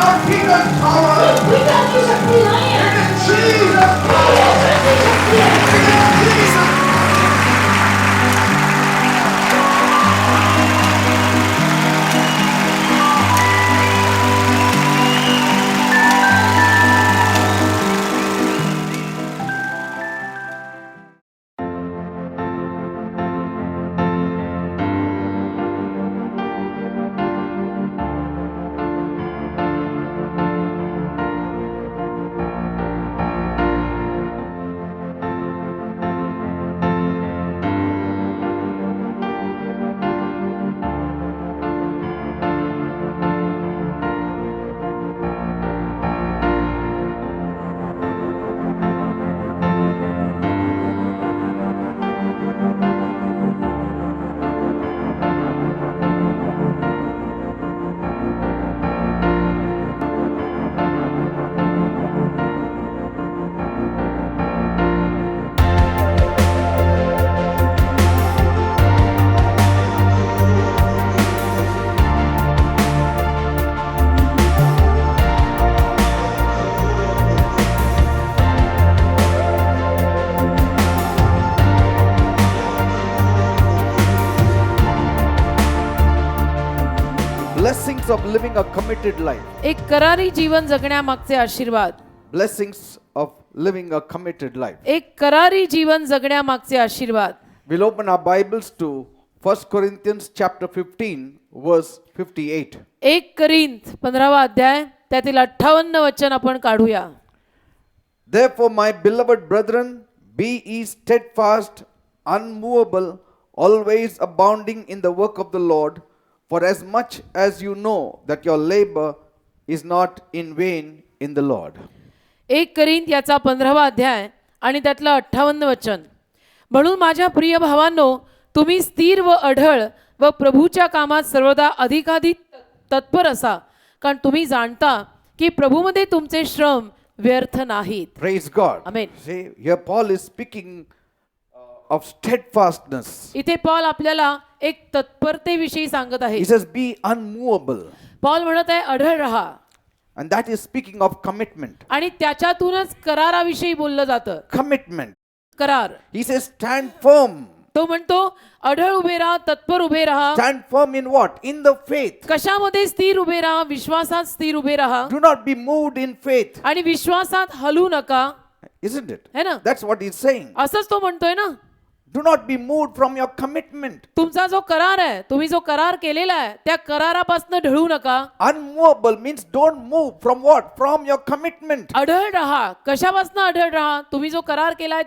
not human power. विचाराची शक्ती नाही It आहे. is Jesus' power. येशूची शक्ती आहे. It is Jesus. Blessings of living a committed life. एक करारी जीवन जगण्यामागचे आशीर्वाद. Blessings of living a committed life. एक करारी जीवन जगण्यामागचे आशीर्वाद. We'll open our Bibles to 1 Corinthians chapter 15 verse 58. 1 Corinth 15वा अध्याय त्यातील 58 वचन आपण काढूया. Therefore, my beloved brethren, be ye steadfast, unmovable, always abounding in the work of the Lord, for as much as you know that your labor is not in vain in the Lord. 1 Corinth याचा 15वा अध्याय आणि त्यातलं 58 वचन. म्हणून माझ्या प्रिय भावांनो, तुम्ही स्थिर व अढळ व प्रभूच्या कामात सर्वदा अधिकाधिक तत्पर असा, कारण तुम्ही जाणता की प्रभूमध्ये तुमचे श्रम व्यर्थ नाहीत. Praise God. Amen. See, here Paul is speaking of steadfastness. इथे पॉल आपल्याला एक तत्परतेविषयी सांगत आहे. He says, be unmovable. Paul म्हणत आहे अढळ रहा. And that is speaking of commitment. आणि त्याच्यातूनच कराराविषयी बोललं जातं. Commitment. करार. He says, stand firm. तो म्हणतो अढळ उभे राहा, तत्पर उभे राहा. Stand firm in what? In the faith. कशामध्ये स्थिर उभे राहा? विश्वासात स्थिर उभे राहा. Do not be moved in faith. आणि विश्वासात हलू नका. Isn't it? है ना? That's what he's saying. असंच तो म्हणतोय ना. Do not be moved from your commitment. तुमचा जो करार आहे, तुम्ही जो करार केलेला आहे, त्या करारापासून ढळू नका. Unmovable means don't move from what? From your commitment. अढळ राहा. कशापासून अढळ राहा? तुम्ही जो करार केलाय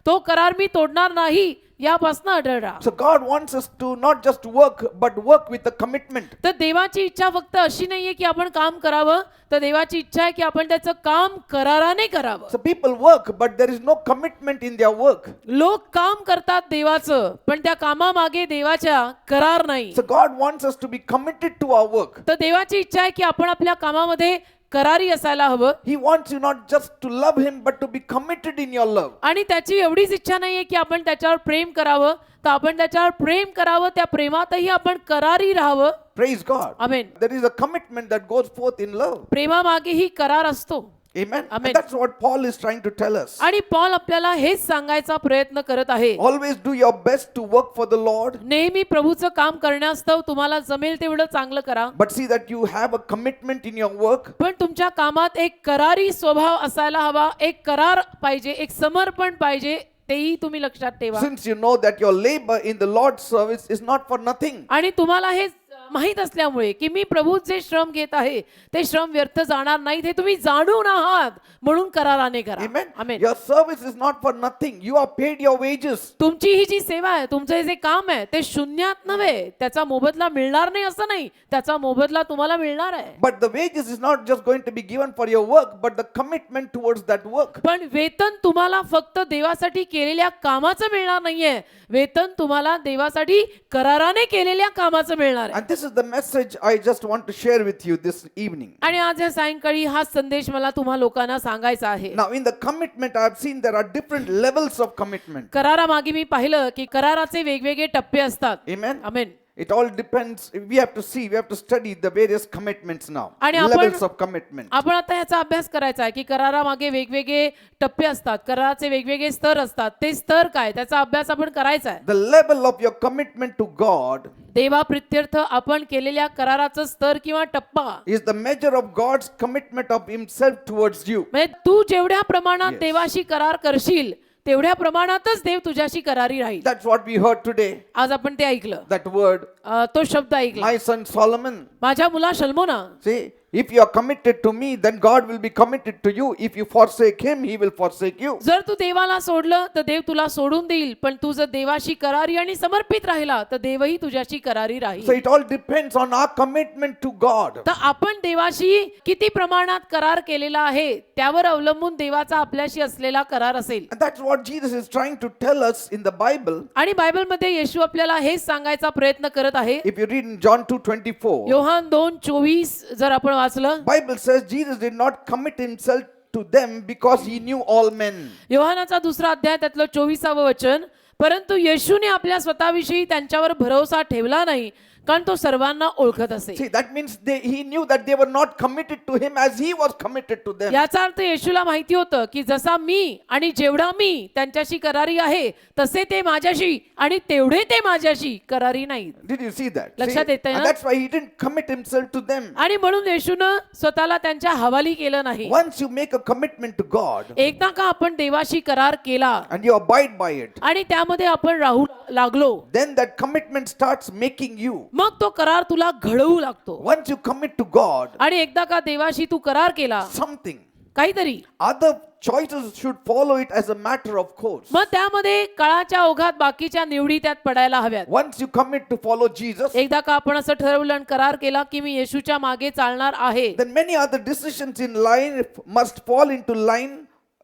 तो करार मी तोडणार नाही यापासून अढळ राहा. So God wants us to not just work but work with a commitment. तर देवाची इच्छा फक्त अशी नाहीये की आपण काम करावं, तर देवाची इच्छा आहे की आपण त्याचं काम कराराने करावं. So people work but there is no commitment in their work. लोक काम करतात देवाचं, पण त्या कामामागे देवाच्या करार नाही. So God wants us to be committed to our work. तर देवाची इच्छा आहे की आपण आपल्या कामामध्ये करारी असायला हवं. He wants you not just to love him but to be committed in your love. आणि त्याची एवढीच इच्छा नाहीये की आपण त्याच्यावर प्रेम करावं, तर आपण त्याच्यावर प्रेम करावं, त्या प्रेमातही आपण करारी राहावं. Praise God. Amen. There is a commitment that goes forth in love. प्रेमामागेही करार असतो. Amen. Amen. And that's what Paul is trying to tell us. आणि पॉल आपल्याला हेच सांगायचा प्रयत्न करत आहे. Always do your best to work for the Lord. नेहमी प्रभूचं काम करण्यास्तव तुम्हाला जमेल तेवढं चांगलं करा. But see that you have a commitment in your work. पण तुमच्या कामात एक करारी स्वभाव असायला हवा. एक करार पाहिजे, एक समर्पण पाहिजे, तेही तुम्ही लक्षात ठेवा. Since you know that your labor in the Lord's service is not for nothing. आणि तुम्हाला हे माहित असल्यामुळे की मी प्रभू जे श्रम घेत आहे ते श्रम व्यर्थ जाणार नाहीत हे तुम्ही जाणून आहात, म्हणून कराराने करा. Amen. Amen. Your service is not for nothing. You are paid your wages. तुमची ही जी सेवा आहे, तुमचं हे जे काम आहे ते शून्यात नव्हे. त्याचा मोबदला मिळणार नाही असं नाही, त्याचा मोबदला तुम्हाला मिळणार आहे. But the wages is not just going to be given for your work but the commitment towards that work. पण वेतन तुम्हाला फक्त देवासाठी केलेल्या कामाचं मिळणार नाहीये. वेतन तुम्हाला देवासाठी कराराने केलेल्या कामाचं मिळणार आहे. And this is the message I just want to share with you this evening. आणि आज या सायंकाळी हा संदेश मला तुम्हा लोकांना सांगायचा आहे. Now in the commitment I have seen there are different levels of commitment. करारामागे मी पाहिलं की कराराचे वेगवेगळे टप्पे असतात. Amen. Amen. It all depends. We have to see, we have to study the various commitments now. आणि Levels of commitment. आपण आता ह्याचा अभ्यास करायचा आहे की करारामागे वेगवेगळे टप्पे असतात, कराराचे वेगवेगळे स्तर असतात. ते स्तर काय त्याचा अभ्यास आपण करायचा आहे. The level of your commitment to God देवाप्रित्यर्थ आपण केलेल्या कराराचं स्तर किंवा टप्पा is the measure of God's commitment of Himself towards you. म्हणजे तू जेवढ्या प्रमाणात Yes. देवाशी करार करशील तेवढ्या प्रमाणातच देव तुझ्याशी करारी राहील. That's what we heard today. आज आपण ते ऐकलं, That word, तो शब्द ऐकला, my son Solomon. माझ्या मुला शल्मोना. See, if you are committed to me, then God will be committed to you. If you forsake Him, He will forsake you. जर तू देवाला सोडलं तर देव तुला सोडून देईल, पण तू जर देवाशी करारी आणि समर्पित राहिला तर देवही तुझ्याशी करारी So राहील. it all depends on our commitment to God. तर आपण देवाशी किती प्रमाणात करार केलेला आहे त्यावर अवलंबून देवाचा आपल्याशी असलेला करार असेल. And that's what Jesus is trying to tell us in the Bible. आणि बायबलमध्ये येशू आपल्याला हेच सांगायचा प्रयत्न करत आहे. If you read in John 2:24, Yohan 2:24 जर आपण वाचलं, Bible says Jesus did not commit Himself to them because He knew all men. योहानाचा दुसरा अध्याय त्यातलं 24वे वचन, परंतु येशूने आपल्या स्वतःविषयी त्यांच्यावर भरोसा ठेवला नाही कारण तो सर्वांना ओळखत असे. See, that means He knew that they were not committed to Him as He was committed to them. याचा अर्थ येशूला माहिती होतं की जसा मी आणि जेवढा मी त्यांच्याशी करारी आहे तसे ते माझ्याशी आणि तेवढे ते माझ्याशी करारी नाहीत. Did you see that? लक्षात येतंय And ना? that's why He didn't commit Himself to them. आणि म्हणून येशूनं स्वतःला त्यांच्या हवाली केलं नाही. Once you make a commitment to God एकदा का आपण देवाशी करार केला and you abide by it, आणि त्यामध्ये आपण राहू लागलो, then that commitment starts making you. मग तो करार तुला घडवू लागतो. Once you commit to God, आणि एकदा का देवाशी तू करार केला something, काहीतरी, other choices should follow it as a matter of course. मग त्यामध्ये काळाच्या ओघात बाकीच्या निवडी त्यात पडायला हव्यात. Once you commit to follow Jesus, एकदा का आपण असं ठरवलं आणि करार केला की मी येशूच्या मागे चालणार आहे, then many other decisions in life must fall into line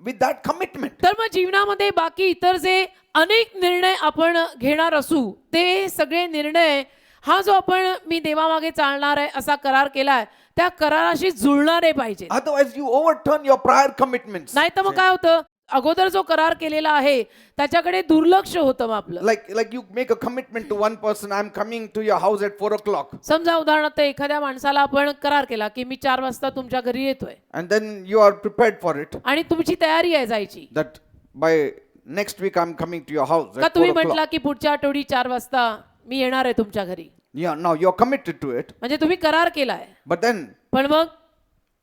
with that commitment. तर मग जीवनामध्ये बाकी इतर जे अनेक निर्णय आपण घेणार असू ते सगळे निर्णय हा जो आपण मी देवामागे चालणार आहे असा करार केलाय त्या कराराशी जुळणारे पाहिजे. Otherwise, you overturn your prior commitments. नाही तर मग काय होतं, अगोदर जो करार केलेला आहे त्याच्याकडे दुर्लक्ष होतं मग आपलं. Like you make a commitment to one person, I'm coming to your house at 4 o'clock. समजा उदाहरणार्थ एखाद्या माणसाला आपण करार केला की मी 4 वाजता तुमच्या घरी येतोय And then you are prepared for it. आणि तुमची तयारी आहे जायची, That by next week I'm coming to your house का at 4 तुम्ही o'clock. म्हटला की पुढच्या आठवडी 4 वाजता मी येणार आहे तुमच्या घरी, Yeah, now you're committed to it. म्हणजे तुम्ही करार केलाय. But then पण मग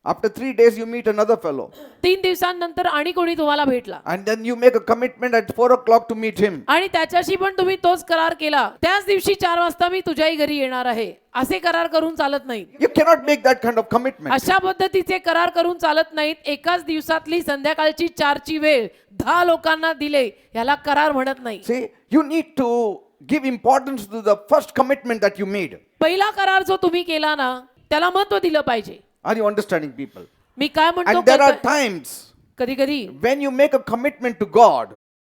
after 3 days you meet another fellow. 3 दिवसांनंतर आणि कोणी तुम्हाला भेटला And then you make a commitment at 4 o'clock to meet him. आणि त्याच्याशी पण तुम्ही तोच करार केला, त्याच दिवशी 4 वाजता मी तुझ्याही घरी येणार आहे, असे करार करून चालत नाहीत. You cannot make that kind of commitment. अशा पद्धतीचे करार करून चालत नाहीत. एकाच दिवसातली संध्याकाळची 4ची वेळ 10 लोकांना दिले याला करार म्हणत नाही. See, you need to give importance to the first commitment that you made. पहिला करार जो तुम्ही केला ना त्याला महत्त्व दिलं पाहिजे. Are you understanding, people? मी काय म्हणतो, And there are times कधी कधी when you make a commitment to God,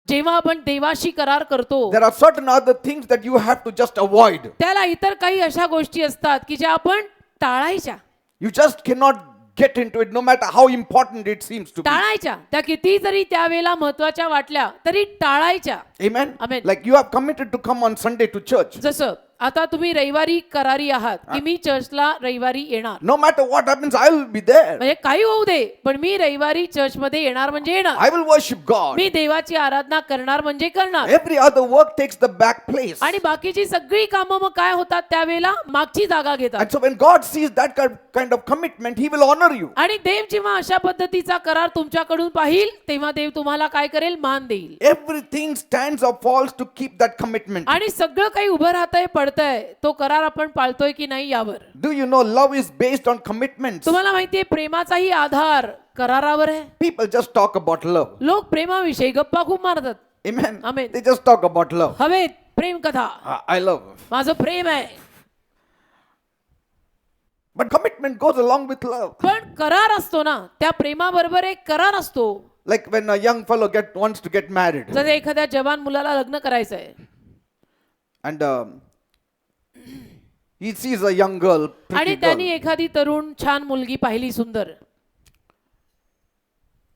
जेव्हा आपण देवाशी करार करतो there are certain other things that you have to just avoid. त्याला इतर काही अशा गोष्टी असतात की ज्या आपण टाळायच्या. You just cannot get into it no matter how important it seems to be. टाळायच्या, त्या किती जरी त्यावेळेला महत्वाच्या वाटल्या तरी टाळायच्या. Amen? Amen. Like you have committed to come on Sunday to church. जसं आता तुम्ही रविवारी करारी आहात की मी चर्चला रविवारी येणार, No matter what happens, I will be there. म्हणजे काही होऊ दे पण मी रविवारी चर्चमध्ये येणार म्हणजे येणार, I will worship God. मी देवाची आराधना करणार म्हणजे करणार. Every other work takes the back place. आणि बाकीची सगळी कामं मग काय होतात त्यावेळेला मागची जागा घेतात. And so when God sees that kind of commitment, He will honor you. आणि देव जेव्हा अशा पद्धतीचा करार तुमच्याकडून पाहिल तेव्हा देव तुम्हाला काय करेल, मान देईल. Everything stands or falls to keep that commitment. आणि सगळं काही उभं राहतंय पडतंय तो करार आपण पाळतोय की नाही यावर. Do you know love is based on commitments? तुम्हाला माहितीये प्रेमाचाही आधार करारावर आहे. People just talk about love. लोक प्रेमाविषयी गप्पा खूप मारतात. Amen. Amen. They just talk about love. हवेत प्रेम कथा, I love. माझं प्रेम आहे. But commitment goes along with love. पण करार असतो ना त्या प्रेमाबरोबर एक करार असतो. Like when a young fellow wants to get married. जर एखाद्या जवान मुलाला लग्न करायचं आहे And he sees a young girl, आणि pretty त्यांनी girl. एखादी तरुण छान मुलगी पाहिली सुंदर,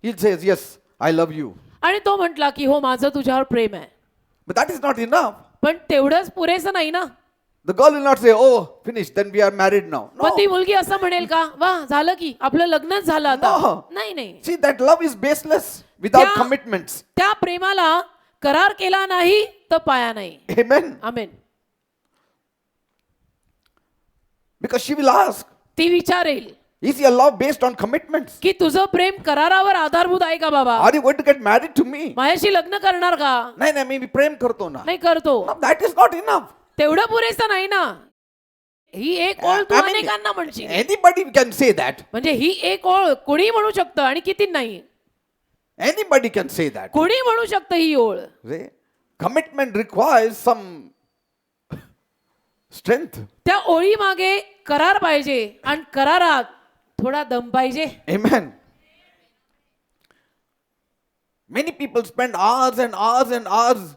He says, yes, I love you. आणि तो म्हटला की हो माझं तुझ्यावर प्रेम आहे. But that is not enough. पण तेवढंच पुरेसं नाही ना. The girl will not say, "Oh, finished, then we are married now." No. पण ती मुलगी असं म्हणेल का वा झालं की आपलं लग्नच झालं आता No. नाही नाही See, that love is baseless without त्या- commitments. त्या प्रेमाला करार केला नाही तर पाया नाही Amen. Amen. Because she will ask, ती विचारेल is your love based on commitments? की तुझं प्रेम करारावर आधारभूत आहे का बाबा Are you going to get married to me? माझ्याशी लग्न करणार का नाही नाही मी प्रेम करतो ना. नाही करतो No, that is not enough. तेवढं पुरेसं नाही ना. ही एक ओळ तू I mean, अनेकांना म्हणशील anybody can say that. म्हणजे ही एक ओळ कोणी म्हणू शकतं आणि किती नाही Anybody can say that. कोणी म्हणू शकतं ही ओळ. See? Commitment requires some strength. त्या ओळी मागे करार पाहिजे आणि करारात थोडा दम पाहिजे. Amen. Many people spend hours and hours and hours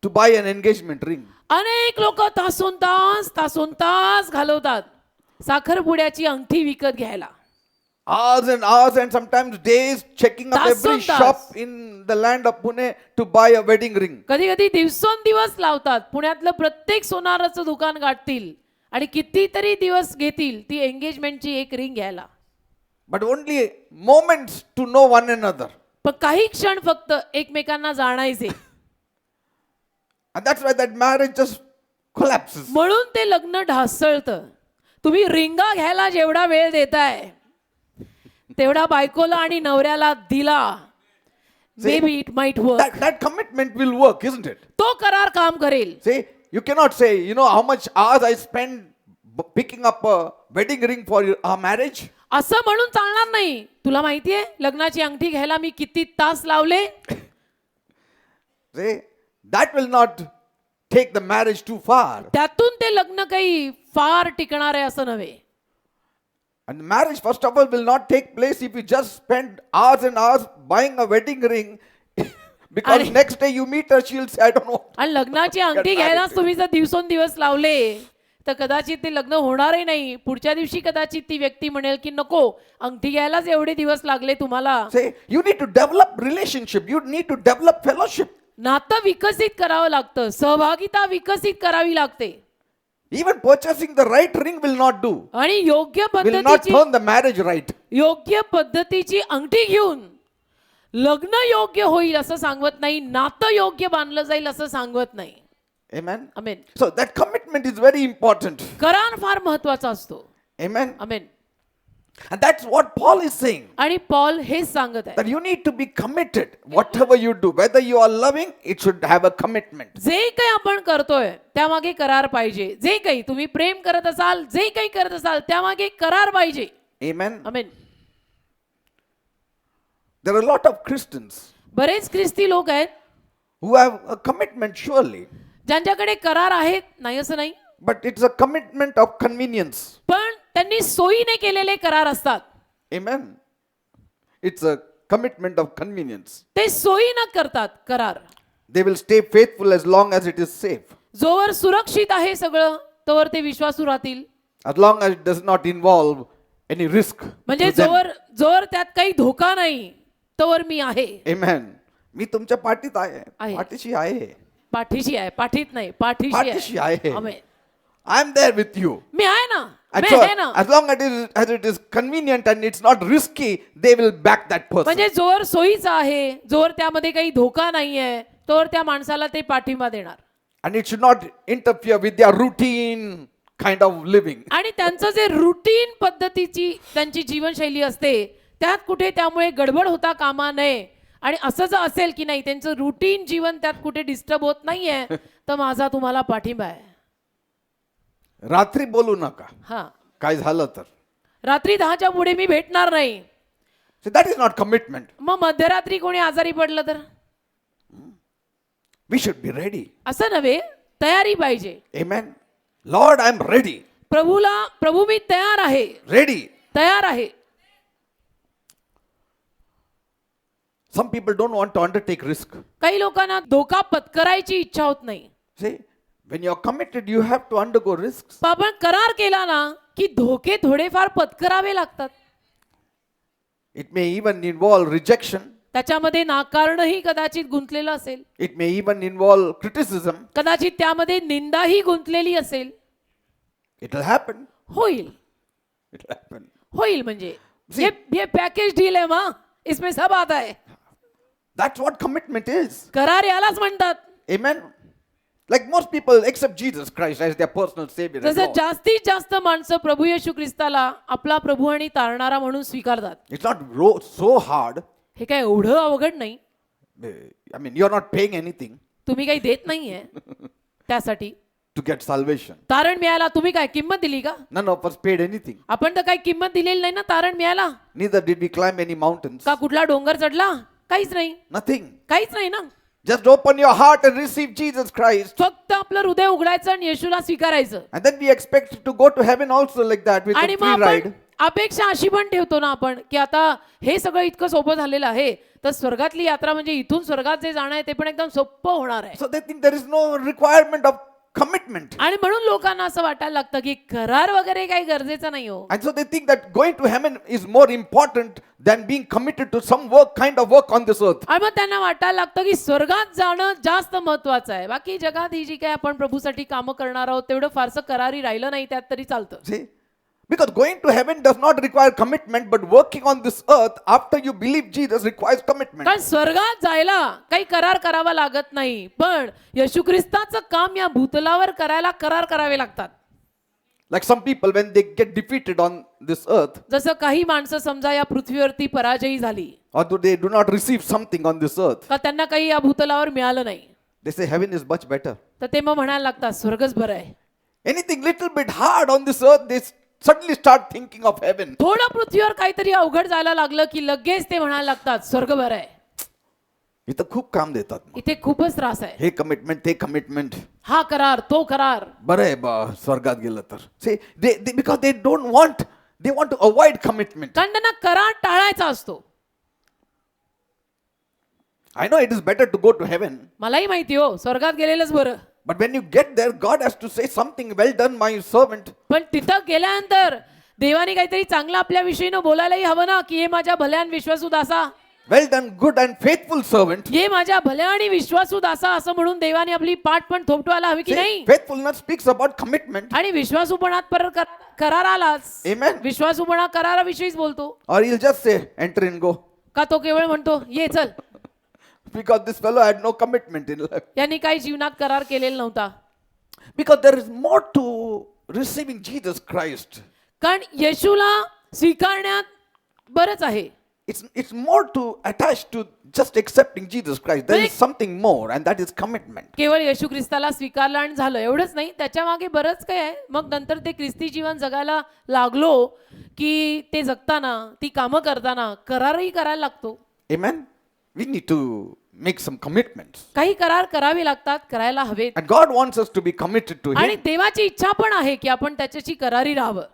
to buy an engagement ring. अनेक लोक तासोन तास घालवतात साखरपुड्याची अंगठी विकत घ्यायला. Hours and hours and sometimes days checking up every तासोन तास. shop in the land of Pune to buy a wedding ring. कधी कधी दिवस लावतात पुण्यातलं प्रत्येक सोनाराचं दुकान गाठतील आणि कितीतरी दिवस घेतील ती एंगेजमेंटची एक रिंग घ्यायला. But only moments to know one another. पण काही क्षण फक्त एकमेकांना जाणायचे And that's why that marriage just collapses. म्हणून ते लग्न ढासळतं. तुम्ही रिंगा घ्यायला जेवढा वेळ देताय तेवढा बायकोला आणि नवऱ्याला दिला may be it might work. That commitment will work, isn't it? तो करार काम करेल. See, you cannot say, you know, how much hours I spend picking up a wedding ring for our marriage. असं म्हणून चालणार नाही. तुला माहितीये लग्नाची अंगठी घ्यायला मी किती तास लावले. See, that will not take the marriage too far. त्यातून ते लग्न काही फार टिकणार आहे असं नव्हे. And marriage, first of all, will not take place if you just spend hours and hours buying a wedding ring. Because आणि- next day you meet her, she'll say, I don't know. आणि लग्नाची अंगठी married घ्यायलाच to. तुम्ही जर दिवस लावले तर कदाचित ते लग्न होणारही नाही. पुढच्या दिवशी कदाचित ती व्यक्ती म्हणेल की नको अंगठी घ्यायलाच एवढे दिवस लागले तुम्हाला. Say, you need to develop relationship. You need to develop fellowship. नातं विकसित करावं लागतं. सहभागिता विकसित करावी लागते. Even purchasing the right ring will not do. आणि योग्य Will not पद्धतीची turn the marriage right. योग्य पद्धतीची अंगठी घेऊन लग्न योग्य होईल असं सांगत नाही. नातं योग्य बांधलं जाईल असं सांगत नाही. Amen. Amen. So that commitment is very important. करार फार महत्वाचा असतो. Amen. Amen. And that's what Paul is saying. आणि पॉल हेच सांगत आहे That you need to be committed. Whatever you do, whether you are loving, it should have a commitment. जे काही आपण करतोय त्यामागे करार पाहिजे. जे काही तुम्ही प्रेम करत असाल जे काही करत असाल त्यामागे करार पाहिजे. Amen. Amen. There are a lot of Christians बरेच ख्रिस्ती लोक आहेत who have a commitment, surely. ज्यांच्याकडे करार आहेत नाही असं नाही. But it's a commitment of convenience. पण त्यांनी सोयीने केलेले करार असतात. Amen. It's a commitment of convenience. ते सोयीनं करतात करार. They will stay faithful as long as it is safe. जोवर सुरक्षित आहे सगळं तोवर ते विश्वासू राहतील. As long as it does not involve any risk. म्हणजे to them. जोवर त्यात काही धोका नाही तोवर मी आहे. Amen. मी तुमच्या पाठीत आहे. आहे. पाठीशी आहे. पाठीशी आहे. पाठीत नाही पाठीशी पाठीशी आहे. आहे. आमेन. I am there with you. मी आहे ना. And मी so, आहे ना. as long as it is convenient and it's not risky, they will back that person. म्हणजे जोवर सोयीचा आहे जोवर त्यामध्ये काही धोका नाहीये तोवर त्या माणसाला ते पाठिंबा देणार. And it should not interfere with their routine kind of living. आणि त्यांचं जे रुटीन पद्धतीची त्यांची जीवनशैली असते त्यात कुठे त्यामुळे गडबड होता कामा नये. आणि असं जर असेल की नाही त्यांचं रुटीन जीवन त्यात कुठे डिस्टर्ब होत नाहीये तर माझा तुम्हाला पाठिंबा आहे. रात्री बोलू नका हा काय झालं तर. रात्री 10च्या पुढे मी भेटणार नाही. So that is not commitment. मग मध्यरात्री कोणी आजारी पडलं तर We should be ready. असं नव्हे तयारी पाहिजे. Amen. Lord, I am ready. प्रभू मी तयार आहे. Ready. तयार आहे. Some people don't want to undertake risk. काही लोकांना धोका पत्करायची इच्छा होत नाही. See, when you are committed, you have to undergo risks. पण आपण करार केला ना की धोके थोडेफार पत्करावे लागतात. It may even involve rejection. त्याच्यामध्ये नाकारणंही कदाचित गुंतलेलं असेल, It may even involve criticism. कदाचित त्यामध्ये निंदाही गुंतलेली असेल. It will happen. होईल It will happen. होईल म्हणजे ये पॅकेज डील आहे मा, इसमें सब आता है. That's what commitment is. करार यालाच म्हणतात. Amen. Like most people accept Jesus Christ as their personal Savior. and जसं Lord. जास्तीत जास्त माणसं प्रभू येशू ख्रिस्ताला आपला प्रभू आणि तारणारा म्हणून स्वीकारतात. It's not so hard. हे काय एवढं अवघड नाही. I mean, you're not paying anything तुम्ही काही देत नाहीये त्यासाठी. to get salvation. तारण मिळायला तुम्ही काय किंमत दिली का? None of us paid anything. आपण तर काही किंमत दिलेली नाही ना तारण मिळायला. Neither did we climb any mountains. का कुठला डोंगर चढला? काहीच नाही. Nothing. काहीच नाही ना. Just open your heart and receive Jesus Christ. फक्त आपलं हृदय उघडायचं आणि येशूला स्वीकारायचं. And then we expect to go to heaven also like that with आणि a मग free आपण ride. अपेक्षा अशी पण ठेवतो ना आपण की आता हे सगळं इतकं सोपं झालेलं आहे तर स्वर्गातली यात्रा म्हणजे इथून स्वर्गात जे जाणं आहे ते पण एकदम सोपं होणार आहे. So they think there is no requirement of commitment. आणि म्हणून लोकांना असं वाटायला लागतं की करार वगैरे काही गरजेचं नाही हो. And so they think that going to heaven is more important than being committed to some work, kind of work on this earth. आणि मग त्यांना वाटायला लागतं की स्वर्गात जाणं जास्त महत्वाचं आहे. बाकी जगात ही जी काय आपण प्रभूसाठी कामं करणार आहोत तेवढं फारसं करारी राहिलं नाही त्यात तरी चालतं. See? Because going to heaven does not require commitment, but working on this earth after you believe Jesus requires commitment. कारण स्वर्गात जायला काही करार करावा लागत नाही, पण येशू ख्रिस्ताचं काम या भूतलावर करायला करार करावे लागतात. Like some people, when they get defeated on this earth, जसं काही माणसं समजा या पृथ्वीवरती पराजयी झाली or they do not receive something on this earth, का त्यांना काही या भूतलावर मिळालं नाही, they say heaven is much better. तर ते मग म्हणायला लागतात स्वर्गच बरं आहे. Anything little bit hard on this earth, they suddenly start thinking of heaven. थोडं पृथ्वीवर काहीतरी अवघड जायला लागलं की लगेच ते म्हणायला लागतात स्वर्ग बरं आहे. इथं खूप काम देतात. इथे खूपच त्रास आहे. हे कमिटमेंट ते कमिटमेंट हा करार तो करार. बरं आहे बा स्वर्गात गेलं तर. See, they because they want to avoid commitment. कारण त्यांना करार टाळायचा असतो. I know it is better to go to heaven, मलाही माहिती हो स्वर्गात गेलेलंच बरं, but when you get there, God has to say something. Well done, my servant. पण तिथं गेल्यानंतर देवाने काहीतरी चांगलं आपल्या विषयीनं बोलायलाही हवं ना की हे माझ्या भल्या आणि विश्वासू दासा, Well done, good and faithful servant. ये माझ्या भल्या आणि विश्वासू दासा असं म्हणून देवाने आपली पाठ पण थोपटवायला हवी की See, नाही. faithfulness speaks about commitment. आणि विश्वासूपणात परत करार आलाच. Amen. विश्वासूपणा कराराविषयीच बोलतो. Or he'll just say, enter and go. का तो केवळ म्हणतो ये चल. Because this fellow had no commitment in life. यांनी काही जीवनात करार केलेला नव्हता. Because there is more to receiving Jesus Christ. कारण येशूला स्वीकारण्यात बरंच आहे. It's more to attach to just accepting Jesus Christ. There is something more, and that is commitment. केवळ येशू ख्रिस्ताला स्वीकारलं आणि झालं एवढंच नाही, त्याच्या मागे बरंच काही आहे. मग नंतर ते ख्रिस्ती जीवन जगायला लागलो की ते जगताना ती कामं करताना करारही करायला लागतो. Amen. We need to make some commitments. काही करार करावे लागतात, करायला हवेत. And God wants us to be committed to आणि Him. देवाची इच्छा पण आहे की आपण त्याच्याशी करारी राहावं.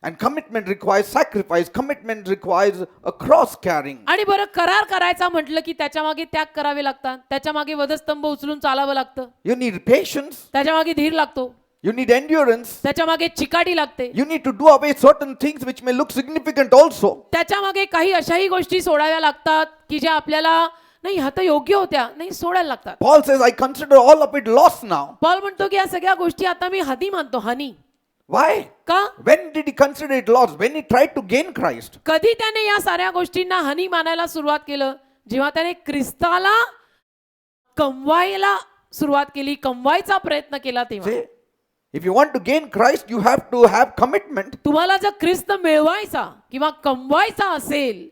And commitment requires sacrifice. Commitment requires a cross carrying. आणि बरं करार करायचा म्हटलं की त्याच्या मागे त्याग करावे लागतात, त्याच्या मागे वधस्तंभ उचलून चालावं लागतं, You need patience. त्याच्या मागे धीर लागतो, You need endurance. त्याच्या मागे चिकाटी लागते, You need to do away certain things which may look significant also. त्याच्या मागे काही अशाही गोष्टी सोडाव्या लागतात की ज्या आपल्याला नाही ह्या तर योग्य होत्या नाही सोडायला लागतात. Paul says, I consider all of it lost now. Paul म्हणतो की या सगळ्या गोष्टी आता मी हानी मानतो. हानी Why? का? When did he consider it lost? When he tried to gain Christ. कधी त्याने या साऱ्या गोष्टींना हानी मानायला सुरुवात केलं? जेव्हा त्याने ख्रिस्ताला कमवायला सुरुवात केली, कमवायचा प्रयत्न केला तेव्हा. See, if you want to gain Christ, you have to have commitment. तुम्हाला जर ख्रिस्त मिळवायचा किंवा कमवायचा असेल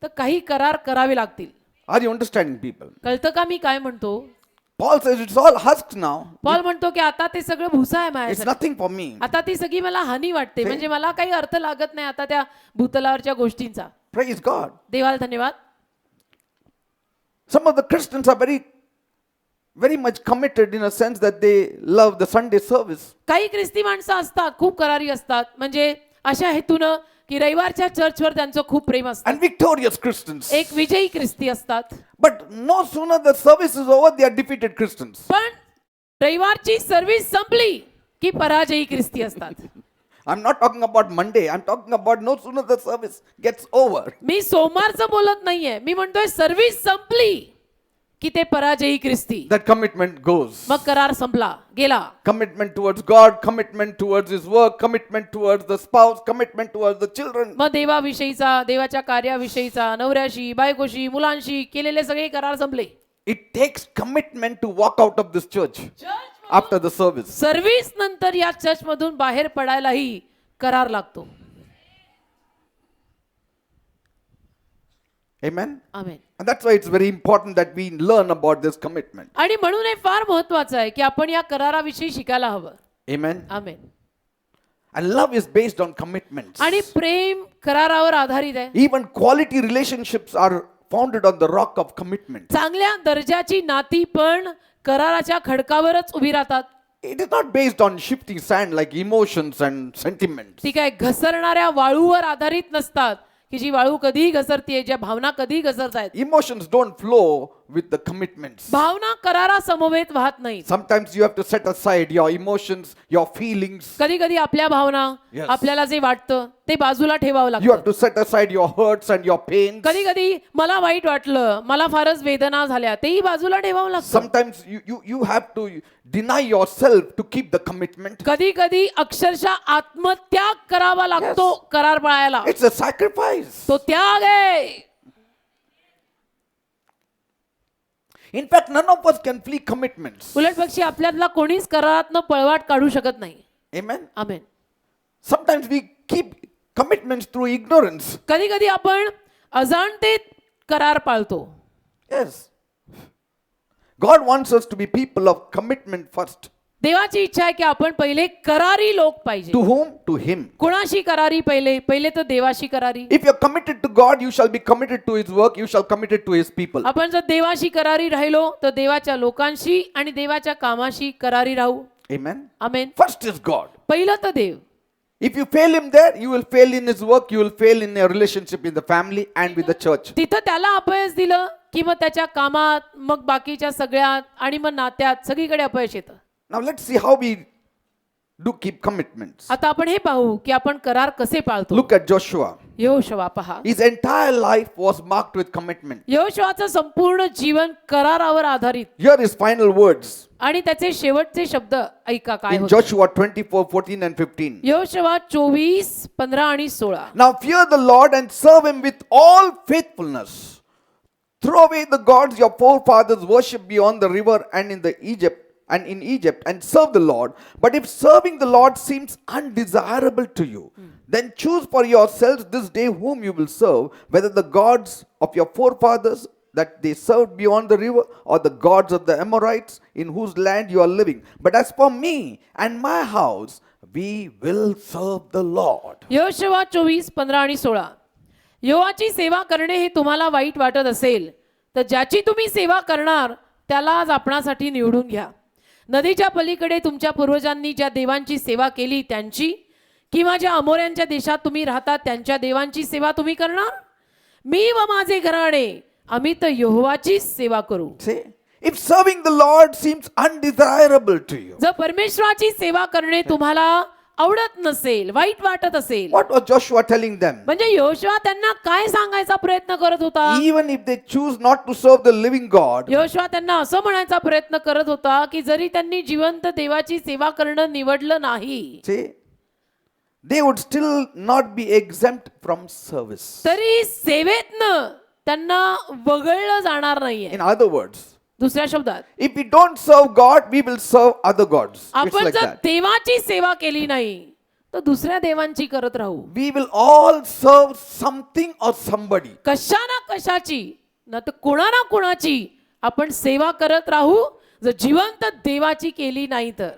तर काही करार करावे लागतील. Are you understanding, people? कळतं का मी काय म्हणतो? Paul says it's all husk now. Paul म्हणतो की आता ते सगळं भुसा आहे It's माझ्यासाठी. nothing for me. आता ती सगळी मला हानी वाटते, म्हणजे मला काही अर्थ लागत नाही आता त्या भूतलावरच्या गोष्टींचा. Praise God. देवाला धन्यवाद. Some of the Christians are very much committed in a sense that they love the Sunday service. काही ख्रिस्ती माणसं असतात खूप करारी असतात, म्हणजे अशा हेतूनं की रविवारच्या चर्चवर त्यांचं खूप प्रेम असतं. And victorious Christians. एक विजयी ख्रिस्ती असतात. But no sooner the service is over, they are defeated Christians. पण रविवारची सर्व्हिस संपली की पराजयी ख्रिस्ती असतात. I'm not talking about Monday. I'm talking about no sooner the service gets over. मी सोमवारचं बोलत नाहीये, मी म्हणतोय सर्व्हिस संपली की ते पराजयी ख्रिस्ती, That commitment goes. मग करार संपला गेला. Commitment towards God, commitment towards His work, commitment towards the spouse, commitment towards the children. मग देवाविषयीचा, देवाच्या कार्याविषयीचा, नवऱ्याशी, बायकोशी, मुलांशी केलेले सगळे करार संपले. It takes commitment to walk out of this church after the service. Service नंतर या चर्च मधून बाहेर पडायलाही करार लागतो. Amen. Amen. And that's why it's very important that we learn about this commitment. आणि म्हणून हे फार महत्वाचं आहे की आपण या कराराविषयी शिकायला हवं. Amen. Amen. And love is based on commitments. आणि प्रेम करारावर आधारित आहे. Even quality relationships are founded on the rock of commitment. चांगल्या दर्जाची नाती पण कराराच्या खडकावरच उभी राहतात. It is not based on shifting sand like emotions and sentiments. ती काय घसरणाऱ्या वाळूवर आधारित नसतात की जी वाळू कधीही घसरतीये, ज्या भावना कधीही घसरतायत. Emotions don't flow with the commitments. भावना करारा समवेत वाहत नाहीत. Sometimes you have to set aside your emotions, your feelings. कधी कधी आपल्या भावना, Yes. आपल्याला जे वाटतं ते बाजूला ठेवावं You have लागतं. to set aside your hurts and your pains. कधी कधी मला वाईट वाटलं, मला फारच वेदना झाल्या, तेही बाजूला ठेवावं लागतं. Sometimes you have to deny yourself to keep the commitment. कधी कधी अक्षरशः आत्मत्याग करावा लागतो करार पाळायला. It's a sacrifice. तो त्याग आहे. In fact, none of us can flee commitments. उलट पक्षी आपल्यातला कोणीच करारातनं पळवाट काढू शकत नाही. Amen. Amen. Sometimes we keep commitments through ignorance. कधी कधी आपण अजाणतेत करार पाळतो. Yes. God wants us to be people of commitment first. देवाची इच्छा आहे की आपण पहिले करारी लोक पाहिजे. To whom? To Him. कोणाशी करारी? पहिले तर देवाशी करारी. If you're committed to God, you shall be committed to His work, you shall committed to His people. आपण जर देवाशी करारी राहिलो तर देवाच्या लोकांशी आणि देवाच्या कामाशी करारी राहू. Amen. Amen. First is God. पहिलं तर देव. If you fail Him there, you will fail in His work, you will fail in your relationship in the family and with the church. तिथं त्याला अपयश दिलं की मग त्याच्या कामात, मग बाकीच्या सगळ्यात आणि मग नात्यात सगळीकडे अपयश येतं. Now let's see how we do keep commitments. आता आपण हे पाहू की आपण करार कसे पाळतो. Look at Joshua. यहोशुआ पहा. His entire life was marked with commitment. यहोशुआचं संपूर्ण जीवन करारावर आधारित. Here is final words आणि त्याचे शेवटचे शब्द ऐका काय in होते. Joshua 24:14 and 15. यहोशुआ 24:15 आणि 16. Now fear the Lord and serve Him with all faithfulness. Throw away the gods your forefathers worshipped beyond the river and in Egypt and serve the Lord. But if serving the Lord seems undesirable to you, then choose for yourselves this day whom you will serve, whether the gods of your forefathers that they served beyond the river, or the gods of the Amorites in whose land you are living. But as for me and my house, we will serve the Lord. Yehoshua 24:15 आणि 16. यहोवाची सेवा करणे हे तुम्हाला वाईट वाटत असेल तर ज्याची तुम्ही सेवा करणार त्यालाच आपणासाठी निवडून घ्या. नदीच्या पलीकडे तुमच्या पूर्वजांनी ज्या देवांची सेवा केली त्यांची, किंवा ज्या अमोऱ्यांच्या देशात तुम्ही राहता त्यांच्या देवांची सेवा तुम्ही करणार. मी व माझे घराणे आम्ही तर यहोवाचीच सेवा करू. See, if serving the Lord seems undesirable to you, जर परमेश्वराची सेवा करणे तुम्हाला आवडत नसेल, वाईट वाटत असेल, what was Joshua telling them? म्हणजे यहोशुआ त्यांना काय सांगायचा प्रयत्न करत होता. Even if they choose not to serve the living God, Yehoshua त्यांना असं म्हणायचा प्रयत्न करत होता की जरी त्यांनी जिवंत देवाची सेवा करणं निवडलं नाही see, they would still not be exempt from service. तरी सेवेतनं त्यांना वगळलं जाणार नाहीये. In other words, दुसऱ्या शब्दात, if we don't serve God, we will serve other gods. It's आपण like जर that. देवाची सेवा केली नाही तर दुसऱ्या देवांची करत राहू. We will all serve something or somebody. कशा ना कशाची ना तर कोणा ना कोणाची आपण सेवा करत राहू जर जिवंत देवाची केली नाही तर.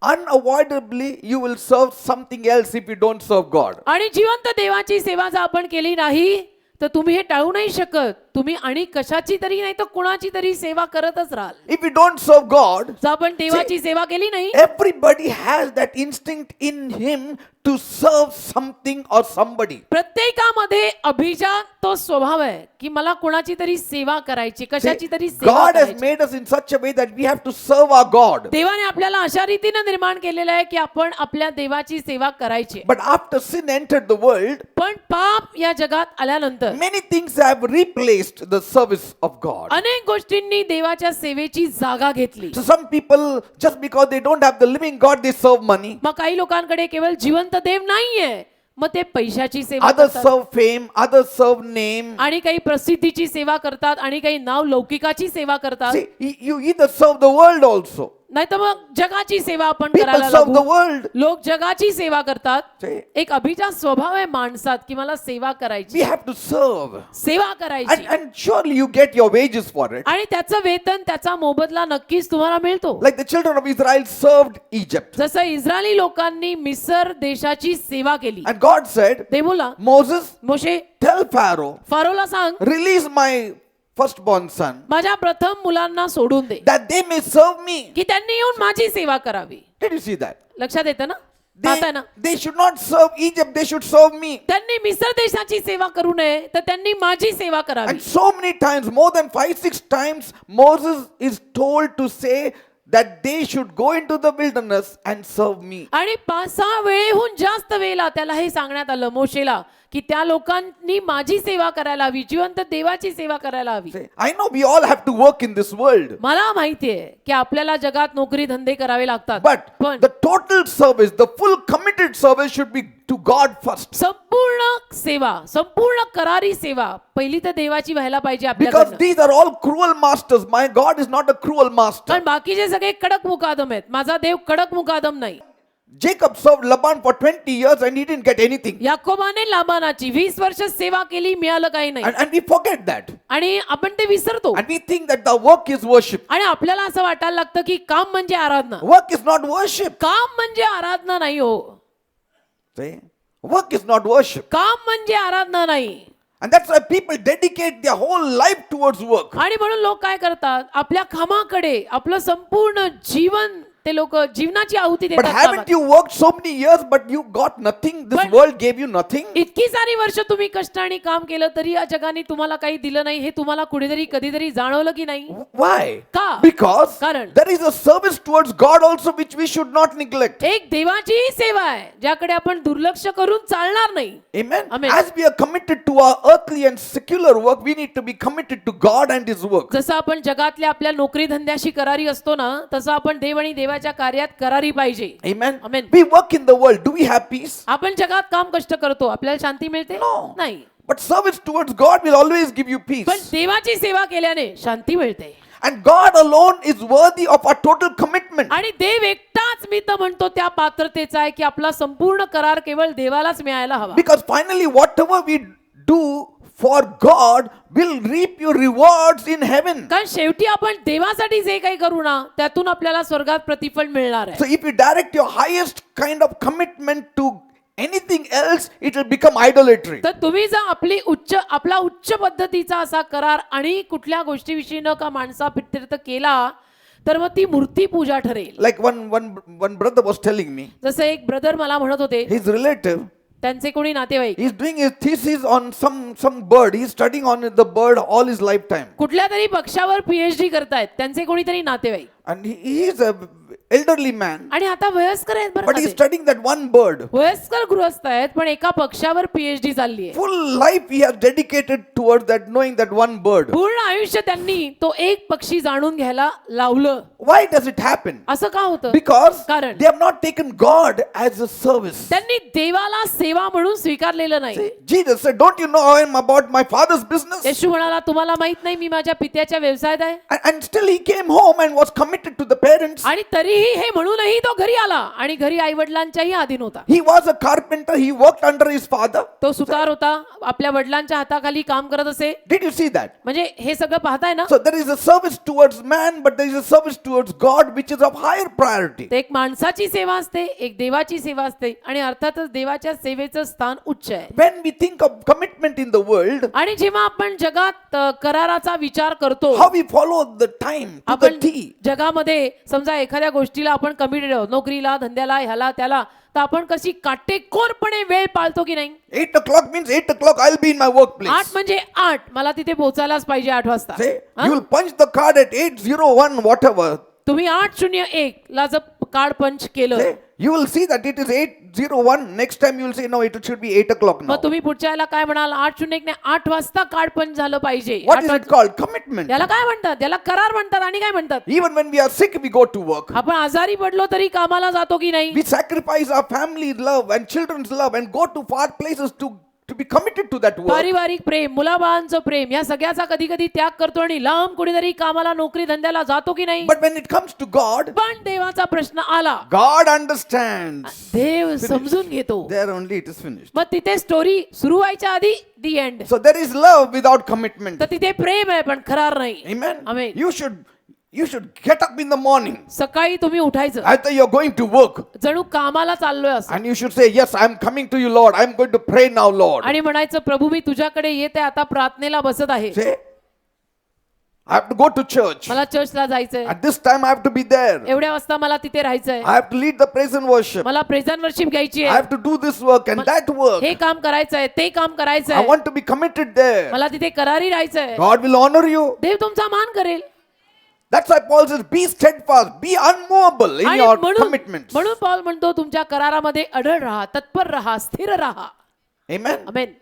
Unavoidably, you will serve something else if you don't serve God. आणि जिवंत देवाची सेवा जर आपण केली नाही तर तुम्ही हे टाळू नाही शकत, तुम्ही आणि कशाची तरी नाही तर कुणाची तरी सेवा करतच राहाल. If we don't serve God, जर आपण देवाची सेवा केली नाही, everybody has that instinct in him to serve something or somebody. प्रत्येकामध्ये अभिजात तो स्वभाव आहे की मला कुणाची तरी सेवा करायची, कशाची तरी सेवा God has करायची. made us in such a way that we have to serve our God. देवाने आपल्याला अशा रीतीने निर्माण केलेलं आहे की आपण आपल्या देवाची सेवा करायची. But after sin entered the world, पण पाप या जगात आल्यानंतर many things have replaced the service of God. अनेक गोष्टींनी देवाच्या सेवेची जागा घेतली. So some people, just because they don't have the living God, they serve money. मग काही लोकांकडे केवळ जिवंत देव नाहीये, मग ते पैशाची सेवा Others करतात, serve fame, others serve name. आणि काही प्रसिद्धीची सेवा करतात, आणि काही नाव लौकिकाची सेवा करतात. See, you either serve the world also. नाही तर मग जगाची सेवा आपण People करायला serve the लागू. world. लोक जगाची सेवा करतात. See, एक अभिजात स्वभाव आहे माणसात की मला सेवा we करायची, have to serve. सेवा करायची, And surely you get your wages for it. आणि त्याचं वेतन, त्याचा मोबदला नक्कीच तुम्हाला मिळतो. Like the children of Israel served Egypt. जसं इस्रायली लोकांनी मिसर देशाची सेवा केली. And God said, ते बोला, Moses, मोशे, tell Pharaoh, फारोला सांग release my firstborn son, माझ्या प्रथम मुलांना सोडून दे that they may serve me. की त्यांनी येऊन माझी सेवा करावी. Did you see that? लक्षात येतं ना, पाहताय ना. They should not serve Egypt, they should serve me. त्यांनी मिसर देशाची सेवा करू नये, तर त्यांनी माझी सेवा करावी. And so many times, more than 5-6 times, Moses is told to say that they should go into the wilderness and serve me. आणि 5-6 वेळेहून जास्त वेळेला त्याला हे सांगण्यात आलं मोशेला की त्या लोकांनी माझी सेवा करायला हवी, जिवंत देवाची सेवा करायला हवी. I know we all have to work in this world, मला माहितीये की आपल्याला जगात नोकरी धंदे करावे लागतात, but पण the total service, the full committed service should be to God first. संपूर्ण सेवा, संपूर्ण करारी सेवा पहिली तर देवाची व्हायला पाहिजे Because आपल्याकडनं. these are all cruel masters. My God is not a cruel master. पण बाकीचे सगळे कडक मुकादम आहेत, माझा देव कडक मुकादम नाही. Jacob served Laban for 20 years and he didn't get anything. याकोबाने लाबानाची 20 वर्ष सेवा केली, मिळालं काही नाही. And we forget that. आणि आपण ते विसरतो, And we think that the work is worship. आणि आपल्याला असं वाटायला लागतं की काम म्हणजे आराधना. Work is not worship. काम म्हणजे आराधना नाही हो. See? Work is not worship. काम म्हणजे आराधना नाही. And that's why people dedicate their whole life towards work. आणि म्हणून लोक काय करतात, आपल्या कामाकडे आपलं संपूर्ण जीवन ते लोक जीवनाची आहुती But देतात haven't कामात. you worked so many years but you got nothing? This But- world gave you nothing? इतकी सारी वर्ष तुम्ही कष्ट आणि काम केलं तरी या जगाने तुम्हाला काही दिलं नाही, हे तुम्हाला कुठेतरी कधीतरी जाणवलं की नाही? Why? का? Because कारण there is a service towards God also which we should not neglect. एक देवाची सेवा आहे ज्याकडे आपण दुर्लक्ष करून चालणार नाही. Amen. Amen. As we are committed to our earthly and secular work, we need to be committed to God and His work. जसं आपण जगातल्या आपल्या नोकरी धंद्याशी करारी असतो ना, तसं आपण देव आणि देवाच्या कार्यात करारी पाहिजे. Amen. Amen. We work in the world. Do we have peace? आपण जगात काम कष्ट करतो, आपल्याला शांती मिळते No. नाही, But service towards God will always give you peace. पण देवाची सेवा केल्याने शांती मिळते. And God alone is worthy of our total commitment. आणि देव एकटाच, मी तर म्हणतो त्या पात्रतेचा आहे की आपला संपूर्ण करार केवळ देवालाच मिळायला हवा. Because finally, whatever we do for God will reap your rewards in heaven. कारण शेवटी आपण देवासाठी जे काही करू ना, त्यातून आपल्याला स्वर्गात प्रतिफळ मिळणार आहे. So if you direct your highest kind of commitment to anything else, it will become idolatry. तर तुम्ही जर आपला उच्च पद्धतीचा असा करार आणि कुठल्या गोष्टीविषयी न का माणसा प्रित्यर्थ केला तर मग ती मूर्ती पूजा ठरेल. Like one brother was telling me, जसं एक ब्रदर मला म्हणत होते, his relative, त्यांचे कोणी नातेवाईक he's doing his thesis on some bird. He's studying on the bird all his lifetime. कुठल्या तरी पक्षावर PhD करतायत त्यांचे कोणीतरी नातेवाईक, And he is a elderly man, आणि आता वयस्कर आहेत बरं but का he's ते. studying that one bird. वयस्कर गृहस्थ आहेत पण एका पक्षावर PhD चालली आहे. Full life he has dedicated towards that, knowing that one bird. पूर्ण आयुष्य त्यांनी तो एक पक्षी जाणून घ्यायला लावलं. Why does it happen? असं का होतं? Because कारण they have not taken God as a service. त्यांनी देवाला सेवा म्हणून स्वीकारलेलं नाही. Jesus said, "Don't you know I am about my father's business?" येशू म्हणाला, तुम्हाला माहित नाही मी माझ्या पित्याच्या व्यवसायात आहे. And still he came home and was committed to the parents. आणि तरीही तरीही हे म्हणूनही तो घरी आला आणि घरी आई वडिलांच्याही अधीन होता. He was a carpenter. He worked under his father. तो सुतार होता, आपल्या वडिलांच्या हाताखाली काम करत असे. Did you see that? म्हणजे हे सगळं पाहताय ना. So there is a service towards man, but there is a service towards God which is of higher priority. ते एक माणसाची सेवा असते, एक देवाची सेवा असते आणि अर्थातच देवाच्या सेवेचं स्थान उच्च आहे. When we think of commitment in the world, आणि जेव्हा आपण जगात कराराचा विचार करतो, how we follow the time to the आपण T. जगामध्ये समजा एखाद्या गोष्टीला आपण कमिटेड आहोत, नोकरीला, धंद्याला, ह्याला त्याला, तर आपण कशी काटेकोरपणे वेळ पाळतो की नाही. 8 o'clock means 8 o'clock I'll be in my workplace. 8 म्हणजे 8, मला तिथे पोहोचायलाच पाहिजे 8 वाजता. Say, you will punch the card at 8:01 whatever. तुम्ही 8:01 ला जर कार्ड पंच केलं, Say, you will see that it is 8:01. Next time you will say no, it should be 8 o'clock now. मग तुम्ही पुढच्या याला काय म्हणाल, 8:01 नाही 8 वाजता कार्ड पंच झालं पाहिजे. What is it called? Commitment. याला काय म्हणतात, याला करार म्हणतात. आणि काय म्हणतात, Even when we are sick, we go to work. आपण आजारी पडलो तरी कामाला जातो की नाही. We sacrifice our family love and children's love and go to far places to be committed to that work. पारिवारिक प्रेम, मुलाबाळांचं प्रेम, या सगळ्याचा कधी कधी त्याग करतो आणि लांब कुठेतरी कामाला, नोकरी धंद्याला जातो की नाही. But when it comes to God, पण देवाचा प्रश्न आला, God understands. देव समजून घेतो. There only it is finished. मग तिथे स्टोरी सुरू व्हायच्या आधी दी end. So there is love without commitment. तर तिथे प्रेम आहे पण करार नाही. Amen. Amen. You should get up in the morning. सकाळी तुम्ही उठायचं, Either you're going to work जणू कामाला चाललोय असं, and you should say, yes, I'm coming to you, Lord. I'm going to pray now, Lord. आणि म्हणायचं, प्रभू मी तुझ्याकडे येते, आता प्रार्थनेला बसत आहे. Say, I have to go to church. मला चर्चला जायचंय, At this time, I have to be there. एवढ्या वाजता मला तिथे राहायचंय, I have to lead the praise and worship. मला प्रेझेंट वर्शिप घ्यायची I आहे, have to do this work and that work. हे काम करायचंय, ते काम I करायचंय, want to be committed there. मला तिथे करारी राहायचंय. God will honor you. देव तुमचा मान करेल. That's why Paul says, be steadfast, be unmovable in आणि your म्हणून commitments. म्हणून पौल म्हणतो, तुमच्या करारामध्ये अडळ राहा, तत्पर राहा, स्थिर राहा. Amen. Amen.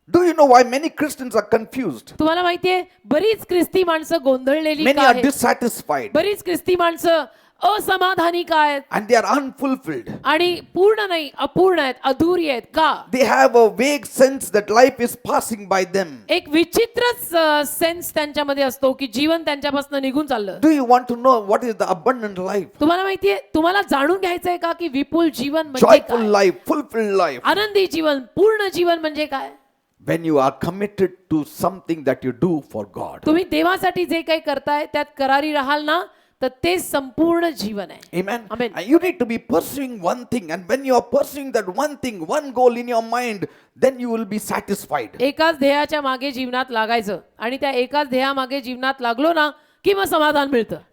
Do you know why many Christians are confused? तुम्हाला माहितीये, बरीच ख्रिस्ती माणसं गोंधळलेली Many का are आहेत? dissatisfied बरीच ख्रिस्ती माणसं असमाधानी का आहेत and they are unfulfilled. आणि पूर्ण नाही, अपूर्ण आहेत, अधुरी आहेत का. They have a vague sense that life is passing by them. एक विचित्रच सेन्स त्यांच्यामध्ये असतो की जीवन त्यांच्यापासून निघून चाललं. Do you want to know what is the abundant life? तुम्हाला माहितीये, तुम्हाला जाणून घ्यायचंय का की विपुल जीवन म्हणजे Joyful काय, life, fulfilled life. आनंदी जीवन, पूर्ण जीवन म्हणजे काय. When you are committed to something that you do for God. तुम्ही देवासाठी जे काही करताय त्यात करारी राहाल ना, तर ते संपूर्ण जीवन आहे. Amen. Amen. And you need to be pursuing one thing, and when you are pursuing that one thing, one goal in your mind, then you will be satisfied. एकाच ध्येयाच्या मागे जीवनात लागायचं आणि त्या एकाच ध्येयामागे जीवनात लागलो ना की मग समाधान मिळतं.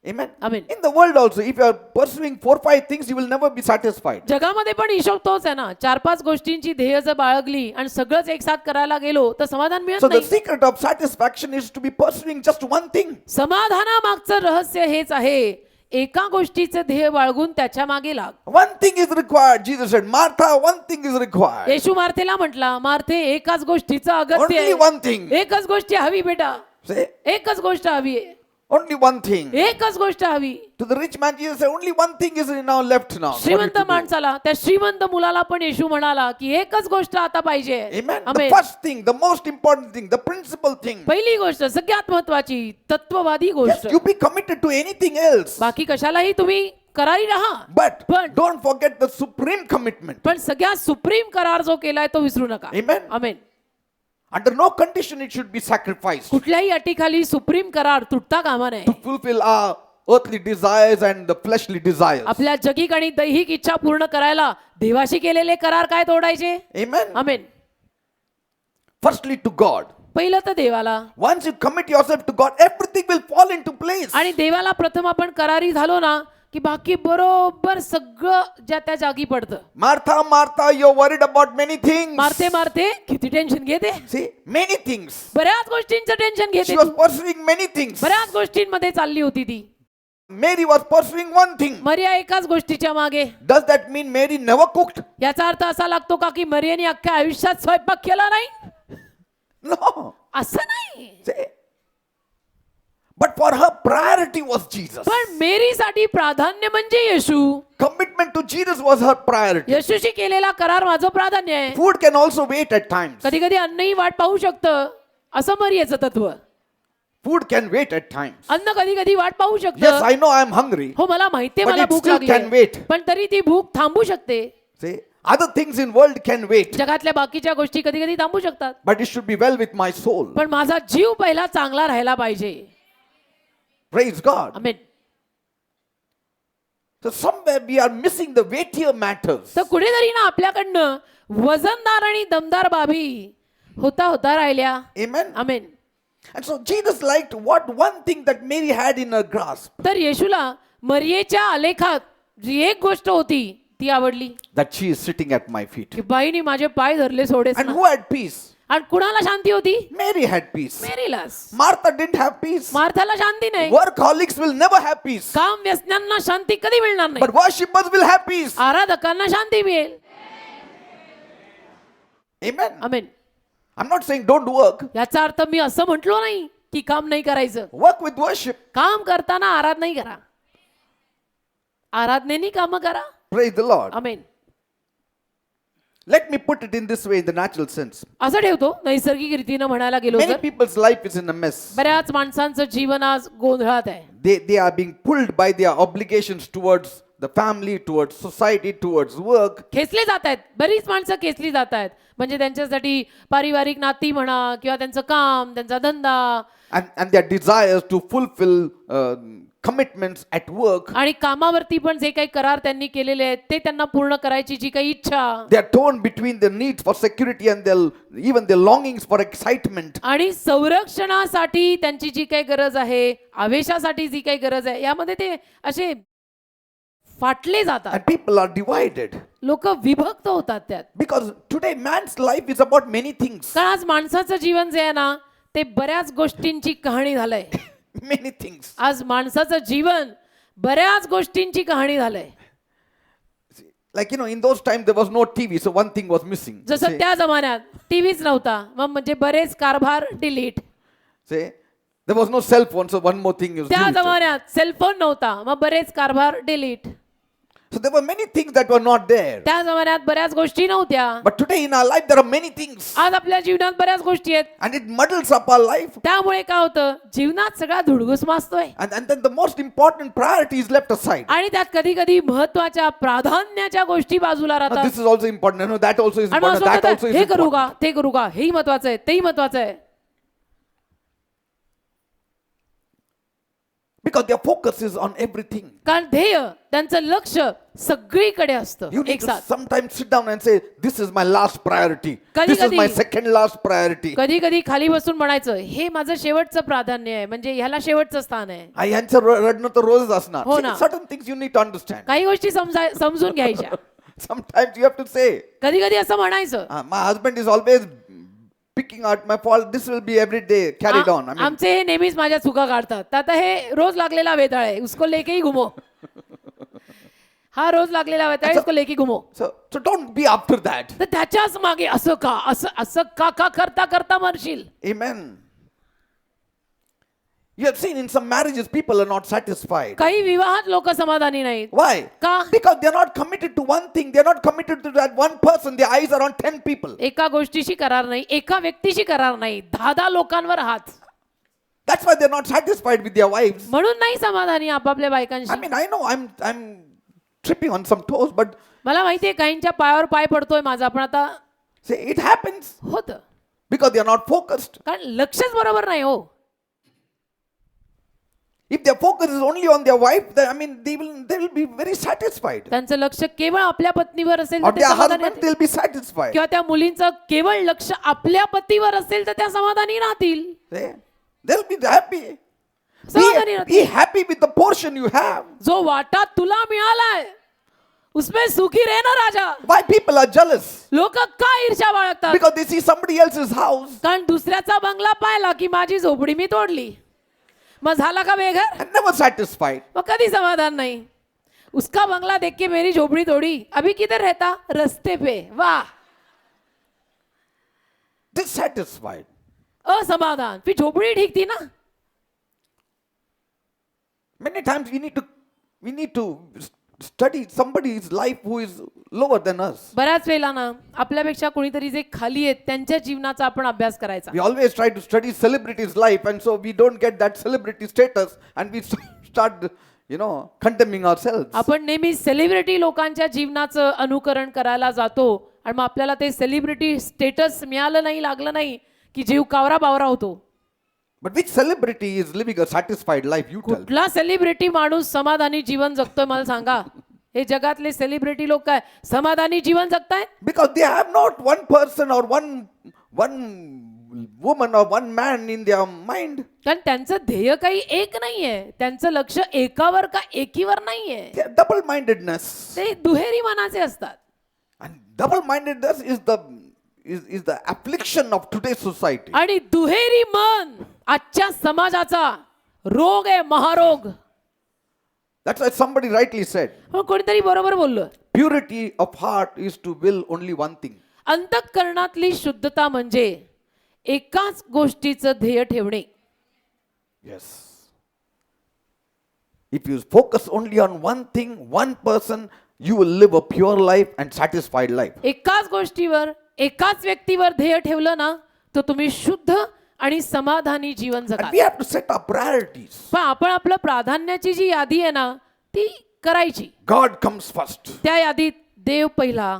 Amen. Amen. In the world also, if you are pursuing 4-5 things, you will never be satisfied. जगामध्ये पण हिशोब तोच आहे ना. 4-5 गोष्टींची ध्येय जर बाळगली आणि सगळंच एक साथ करायला गेलो तर समाधान मिळत So the नाही. secret of satisfaction is to be pursuing just one thing. समाधानामागचं रहस्य हेच आहे, एका गोष्टीचं ध्येय बाळगून त्याच्या मागे लाग. One thing is required. Jesus said, Martha, one thing is required. येशू मार्थेला म्हटला, मार्थे एकच गोष्टीचं अगत्य Only आहे, one thing. एकच गोष्ट हवी बेटा, Say, एकच गोष्ट हवी आहे, only one thing. एकच गोष्ट हवी. To the rich man, Jesus said, only one thing is now left now. What श्रीमंत is to do? माणसाला, त्या श्रीमंत मुलाला पण येशू म्हणाला की एकच गोष्ट आता पाहिजे. Amen. The amen. first thing, the most important thing, the principal thing. पहिली गोष्ट, सगळ्यात महत्वाची, तत्ववादी Yes, गोष्ट. you be committed to anything else. बाकी कशालाही तुम्ही करारी राहा, But पण don't forget the supreme commitment. पण सगळ्यात सुप्रीम करार जो केलाय तो विसरू नका. Amen. Amen. Under no condition it should be sacrificed कुठल्याही अटीखाली सुप्रीम करार तुटता कामा नये. to fulfill our earthly desires and the fleshly desires. आपल्या जगिक आणि दैहिक इच्छा पूर्ण करायला देवाशी केलेले करार काय तोडायचे. Amen. Amen. Firstly to God. पहिलं तर देवाला, Once you commit yourself to God, everything will fall into place. आणि देवाला प्रथम आपण करारी झालो ना की बाकी बरोबर सगळं ज्या त्या जागी पडतं. Martha, Martha, you're worried about many things. मारते मारते किती टेन्शन घेते, See, many things. बऱ्याच गोष्टींचं टेन्शन घेते She was ती. pursuing many things. बऱ्याच गोष्टींमध्ये चालली होती ती. Mary was pursuing one thing. मरिया एकाच गोष्टीच्या मागे. Does that mean Mary never cooked? याचा अर्थ असा लागतो का की मरियाने अख्ख्या आयुष्यात स्वयंपाक केला नाही? No. असं नाही. See? But for her, priority was Jesus. पण मेरीसाठी प्राधान्य म्हणजे येशू. Commitment to Jesus was her priority. येशूशी केलेला करार माझं प्राधान्य आहे. Food can also wait at times. कधी कधी अन्नही वाट पाहू शकतं, असं मरियाचं तत्व. Food can wait at times. अन्न कधी कधी वाट पाहू Yes, शकतं. I know I'm hungry. हो मला माहितीये But मला it भूक still can लागली wait. पण तरी ती भूक थांबू शकते. See, other things in world can wait. जगातल्या बाकीच्या गोष्टी कधी कधी थांबू शकतात. But it should be well with my soul. पण माझा जीव पहिला चांगला राहायला पाहिजे. Praise God. Amen. So somewhere we are missing the weightier matters. तर कुठेतरी ना आपल्याकडनं वजनदार आणि दमदार बाबी होता राहिल्या. Amen. Amen. And so Jesus liked what one thing that Mary had in her grasp, तर येशूला मरियेच्या आलेखात जी एक गोष्ट होती ती आवडली that she is sitting at my feet. की बाईने माझे पाय धरले सोडेस And ना. who had peace? आणि कुणाला शांती होती? Mary had peace. मेरीलाच. Martha didn't have peace. मार्थाला शांती नाही. Workaholics will never have peace. काम व्यसनांना शांती कधी मिळणार नाही. But worshippers will have peace. आराधकांना शांती मिळेल. Amen. Amen. I'm not saying don't work. याचा अर्थ मी असं म्हटलो नाही की काम नाही करायचं. Work with worship. काम करताना आराधनाही करा. आराधनेनी काम करा. Praise the Lord. Amen. Let me put it in this way in the natural sense. असं ठेवतो नैसर्गिक रीतीनं म्हणायला गेलो Many तर people's life is in a mess. बऱ्याच माणसांचं जीवन आज गोंधळात आहे. They are being pulled by their obligations towards the family, towards society, towards work. खेचले जात आहेत. बरीच माणसं खेचली जात आहेत. म्हणजे त्यांच्यासाठी पारिवारिक नाती म्हणा किंवा त्यांचं काम, त्यांचा धंदा And their desires to fulfill commitments at work. आणि कामावरती पण जे काही करार त्यांनी केलेले आहेत ते त्यांना पूर्ण करायची जी काही इच्छा They are torn between their needs for security and even their longings for excitement. आणि संरक्षणासाठी त्यांची जी काही गरज आहे, आवेशासाठी जी काही गरज आहे, यामध्ये ते असे फाटले जातात. And people are divided. लोक विभक्त होतात त्यात. Because today man's life is about many things. कारण आज माणसाचं जीवन जे आहे ना ते बऱ्याच गोष्टींची कहाणी झालंय. Many things. आज माणसाचं जीवन बऱ्याच गोष्टींची कहाणी झालंय. Like, in those times there was no TV, so one thing was missing. जसं त्या जमान्यात टीव्हीच नव्हता, मग म्हणजे बरेच कारभार delete. Say, there was no cell phone, so one more thing is त्या deleted. जमान्यात सेलफोन नव्हता, मग बरेच कारभार delete. So there were many things that were not there. त्या जमान्यात बऱ्याच गोष्टी नव्हत्या. But today in our life there are many things. आज आपल्या जीवनात बऱ्याच गोष्टी आहेत. And it muddles up our life. त्यामुळे काय होतं, जीवनात सगळा धुडगूस माजतोय. And then the most important priority is left aside. आणि त्यात कधी कधी महत्वाच्या प्राधान्याच्या गोष्टी बाजूला No, राहतात. this is also important. No, that also is आणि मग important. असं That वाटतं, also is हे करू का, important. ते करू का, हेही महत्वाचं आहे, तेही महत्वाचं आहे. Because their focus is on everything. कारण ध्येय त्यांचं लक्ष सगळीकडे असतं You need एक to साथ. sometimes sit down and say, this is my last priority. कधी- This is my कधी- second last priority. कधी कधी खाली बसून म्हणायचं हे माझं शेवटचं प्राधान्य आहे, म्हणजे ह्याला शेवटचं स्थान आहे. यांचं रडणं तर रोजच असणार. हो See, ना. certain things you need to understand. काही गोष्टी समजून घ्यायच्या. Sometimes you have to say, कधी कधी असं म्हणायचं my husband is always picking out my fault. This will be every day carried on. I mean, आमचे हे नेहमीच माझ्या चुका काढतात. तर आता हे रोज लागलेला वेताळ आहे, उसको लेके ही घुमो. हा रोज लागलेला वेताळ आहे, उसको लेके घुमो. so don't be after that. तर त्याच्याच मागे असं का असं का करता मरशील. Amen. You have seen in some marriages people are not satisfied. काही विवाहात लोक समाधानी नाहीत. Why? का? Because they are not committed to one thing. They are not committed to that one person. Their eyes are on 10 people. एका गोष्टीशी करार नाही, एका व्यक्तीशी करार नाही, 10 लोकांवर हात. That's why they're not satisfied with their wives. म्हणून नाही समाधानी आपापल्या I बायकांशी. mean, I know I'm tripping on some toes, but मला माहितीये काहींच्या पायावर पाय पडतोय माझा, पण आता say it happens होतं. because they are not focused. कारण लक्षच बरोबर नाही हो. If their focus is only on their wife, then, I mean, they will be very satisfied. त्यांचं लक्ष केवळ आपल्या पत्नीवर असेल Or तर ते their समाधानी husband, राहतील. they'll be satisfied. किंवा त्या मुलींचं केवळ लक्ष आपल्या पतीवर असेल तर त्या समाधानी राहतील. They'll be happy. समाधानी Be राहतील. happy with the portion you have. जो वाटा तुला मिळालाय उसमें सुखी रहे ना राजा. Why people are jealous? लोक का ईर्ष्या बाळगतात? Because they see somebody else's house कारण दुसऱ्याचा बंगला पाहिला की माझी झोपडी मी तोडली, मग झाला का बेघर? and never satisfied. मग कधी समाधान नाही. उसका बंगला देख के मेरी झोपड़ी तोड़ी, अभी किधर रहता? रस्ते पे. वाह, Dissatisfied. असमाधान. फिर झोपड़ी ठीक थी ना. Many times we need to study somebody's life who is lower than us. बऱ्याच वेळेला ना आपल्यापेक्षा कोणीतरी जे खाली आहेत त्यांच्या जीवनाचा आपण अभ्यास करायचा. We always try to study celebrities' life, and so we don't get that celebrity status, and we start, condemning ourselves. आपण नेहमी सेलिब्रिटी लोकांच्या जीवनाचं अनुकरण करायला जातो आणि मग आपल्याला ते सेलिब्रिटी स्टेटस मिळालं नाही, लागलं नाही की जीव कावरा बावरा होतो. But which celebrity is living a satisfied life? You tell. कुठला सेलिब्रिटी माणूस समाधानी जीवन जगतोय मला सांगा. हे जगातले सेलिब्रिटी लोक काय समाधानी जीवन जगतायत? Because they have not one person or one woman or one man in their mind. कारण त्यांचं ध्येय काही एक नाहीये, त्यांचं लक्ष एकावर का एकीवर नाहीये. They are double-mindedness. ते दुहेरी मनाचे असतात. And double-mindedness is the affliction of today's society. आणि दुहेरी मन आजच्या समाजाचा रोग आहे, महारोग. That's why somebody rightly said, हो, कोणीतरी बरोबर बोललं. purity of heart is to will only one thing. अंतःकरणातली शुद्धता म्हणजे एकाच गोष्टीचं ध्येय ठेवणे. Yes. If you focus only on one thing, one person, you will live a pure life and satisfied life. एकाच गोष्टीवर, एकाच व्यक्तीवर ध्येय ठेवलं ना तर तुम्ही शुद्ध आणि समाधानी जीवन जगा. And we have to set our priorities. पण आपण आपलं प्राधान्याची जी यादी आहे ना ती करायची. God comes first. त्या यादीत देव पहिला.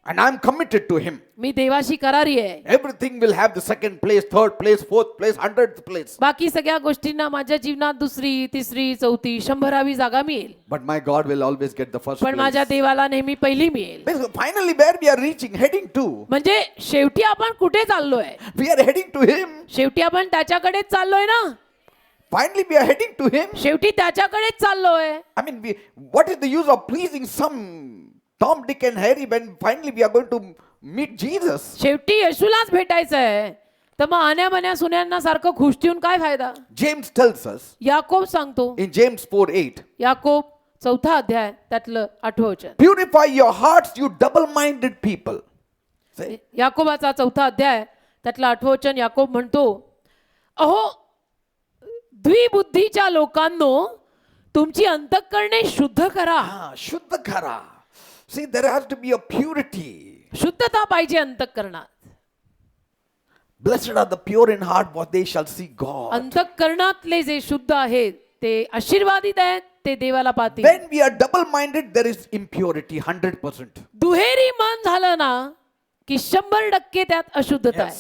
And I'm committed to Him. मी देवाशी करारी आहे. Everything will have the second place, third place, fourth place, 100th place. बाकी सगळ्या गोष्टींना माझ्या जीवनात दुसरी, तिसरी, चौथी, 100वी जागा मिळेल. But my God will always get the first पण माझ्या place. देवाला नेहमी पहिली मिळेल. Because finally, where we are reaching, heading to, म्हणजे शेवटी आपण कुठे चाललोय? we are heading to Him. शेवटी आपण त्याच्याकडेच चाललोय ना. Finally, we are heading to Him. शेवटी त्याच्याकडेच चाललोय. I mean, what is the use of pleasing some Tom, Dick and Harry when finally we are going to meet Jesus? शेवटी येशूलाच भेटायचं आहे. तर मग आण्या सुन्यांना सारखं खुश ठेवून काय फायदा? James tells us याकोब सांगतो, in James 4:8, याकोब 4 अध्याय त्यातलं 8 वचन. purify your hearts, you double-minded people. Say, याकोबाचा 4 अध्याय त्यातलं 8 वचन याकोब म्हणतो, अहो द्विबुद्धीच्या लोकांनो तुमची अंतःकरणे शुद्ध करा. Shuddha kara. See, there has to be a purity. शुद्धता पाहिजे अंतःकरणात. Blessed are the pure in heart, for they shall see God. अंतःकरणातले जे शुद्ध आहेत ते आशीर्वादित आहेत, ते देवाला पाहतील. When we are double-minded, there is impurity, 100%. दुहेरी मन झालं ना की 100% त्यात अशुद्धता आहे.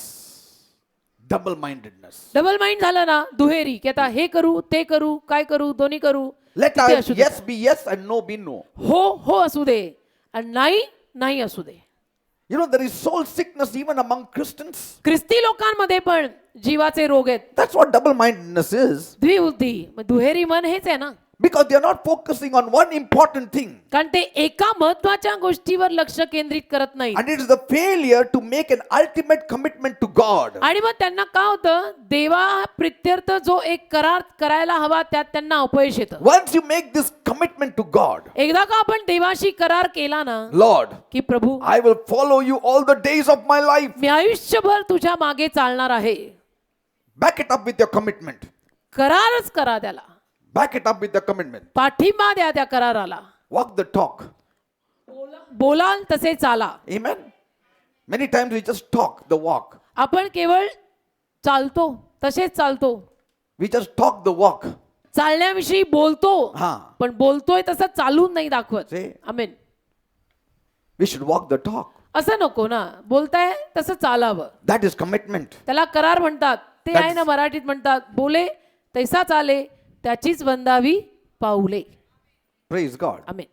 Double-mindedness. डबल माइंड झालं ना दुहेरी की आता हे करू ते करू काय करू दोन्ही करू. Let तिथे our अशुद्धता. yes be yes and no be no. हो हो असू दे आणि नाही नाही असू दे. There is soul sickness even among Christians. ख्रिस्ती लोकांमध्ये पण जीवाचे रोग आहेत. That's what double-mindedness is. द्विबुद्धी मग दुहेरी मन हेच आहे ना. Because they are not focusing on one important thing. कारण ते एका महत्वाच्या गोष्टीवर लक्ष केंद्रित करत नाही. And it is the failure to make an ultimate commitment to God. आणि मग त्यांना काय होतं, देवा प्रित्यर्थ जो एक करार करायला हवा त्यात त्यांना अपयश येतं. Once you make this commitment to God, एकदा का आपण देवाशी करार केला ना Lord, की प्रभू I will follow you all the days of my life. मी आयुष्यभर तुझ्या मागे चालणार आहे. Back it up with your commitment. करारच करा त्याला. Back it up with the commitment. पाठिंबा द्या त्या कराराला. Walk the talk. बोलाल तसे चाला. Amen. Many times we just talk the walk. आपण केवळ चालतो तसेच चालतो. We just talk the walk. चालण्याविषयी बोलतो हा. पण बोलतोय तसं चालून नाही दाखवत. See? Amen. We should walk the talk. असं नको ना, बोलताय तसं चालावं. That is commitment. त्याला करार म्हणतात. ते आहे ना मराठीत म्हणतात, बोले तैसा चाले त्याचीच वंदावी पाऊले. Praise God. Amen.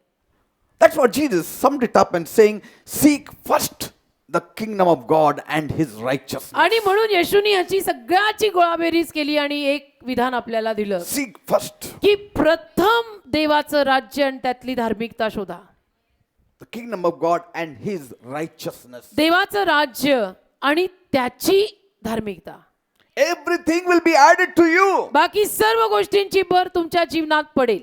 That's what Jesus summed it up and saying, seek first the kingdom of God and His righteousness. आणि म्हणून येशूनी याची सगळ्याची गोळाबेरीज केली आणि एक विधान आपल्याला दिलं Seek first की प्रथम देवाचं राज्य आणि त्यातली धार्मिकता शोधा. the kingdom of God and His righteousness. देवाचं राज्य आणि त्याची धार्मिकता. Everything will be added to you. बाकी सर्व गोष्टींची भर तुमच्या जीवनात पडेल.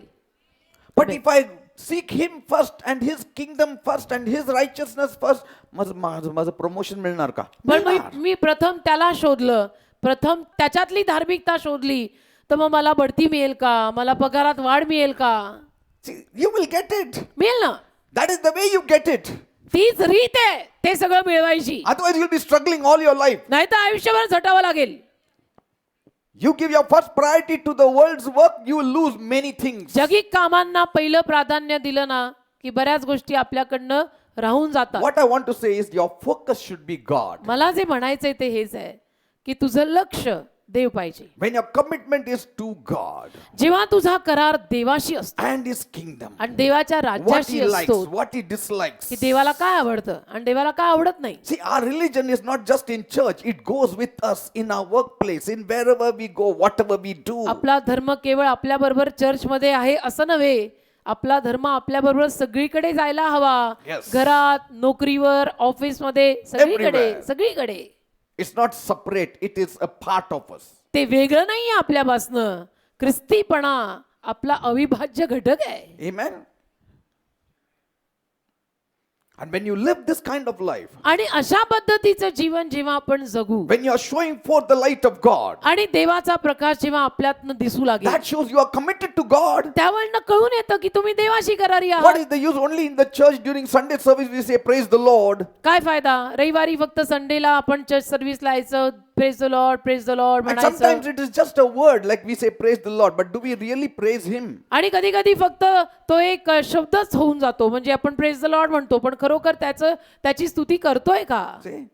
But if I seek Him first and His kingdom first and His righteousness first, माझं प्रमोशन मिळणार का? पण मी प्रथम त्याला शोधलं, प्रथम त्याच्यातली धार्मिकता शोधली, तर मग मला बढती मिळेल का, मला पगारात वाढ मिळेल का? See, you will get it. मिळेल ना. That is the way you get it. तीच रीत आहे ते सगळं मिळवायची. Otherwise, you'll be struggling all your life. नाही तर आयुष्यभर झटावं लागेल. You give your first priority to the world's work, you will lose many things. जगी कामांना पहिलं प्राधान्य दिलं ना की बऱ्याच गोष्टी आपल्याकडनं राहून जातात. What I want to say is your focus should be God. मला जे म्हणायचंय ते हेच आहे की तुझं लक्ष देव पाहिजे. When your commitment is to God जेव्हा तुझा करार देवाशी असतो and His kingdom, आणि देवाच्या what राज्याशी He likes, असतो what He dislikes. की देवाला काय आवडतं आणि देवाला काय आवडत नाही. See, our religion is not just in church, it goes with us in our workplace, in wherever we go, whatever we do. आपला धर्म केवळ आपल्या बरोबर चर्चमध्ये आहे असं नव्हे. आपला धर्म आपल्या बरोबर सगळीकडे जायला हवा. Yes. घरात, नोकरीवर, ऑफिसमध्ये, सगळीकडे Everywhere. सगळीकडे. It's not separate, it is a part of us. ते वेगळं नाहीये आपल्यापासनं. ख्रिस्तीपणा आपला अविभाज्य घटक आहे. Amen. And when you live this kind of life, आणि अशा पद्धतीचं जीवन जेव्हा आपण जगू when you are showing forth the light of God, आणि देवाचा प्रकाश जेव्हा आपल्यातनं दिसू लागेल that shows you are committed to God. त्यावरनं कळून येतं की तुम्ही देवाशी करारी What आहात. is the use? Only in the church during Sunday service we say praise the Lord. काय फायदा रविवारी फक्त संडेला आपण चर्च सर्व्हिसला यायचं praise the Lord praise the Lord And sometimes म्हणायचं it is just a word like we say praise the Lord, but do we really praise Him? आणि कधी कधी फक्त तो एक शब्दच होऊन जातो म्हणजे आपण प्रेज द लॉर्ड म्हणतो पण खरोखर त्याची स्तुती करतोय का. See?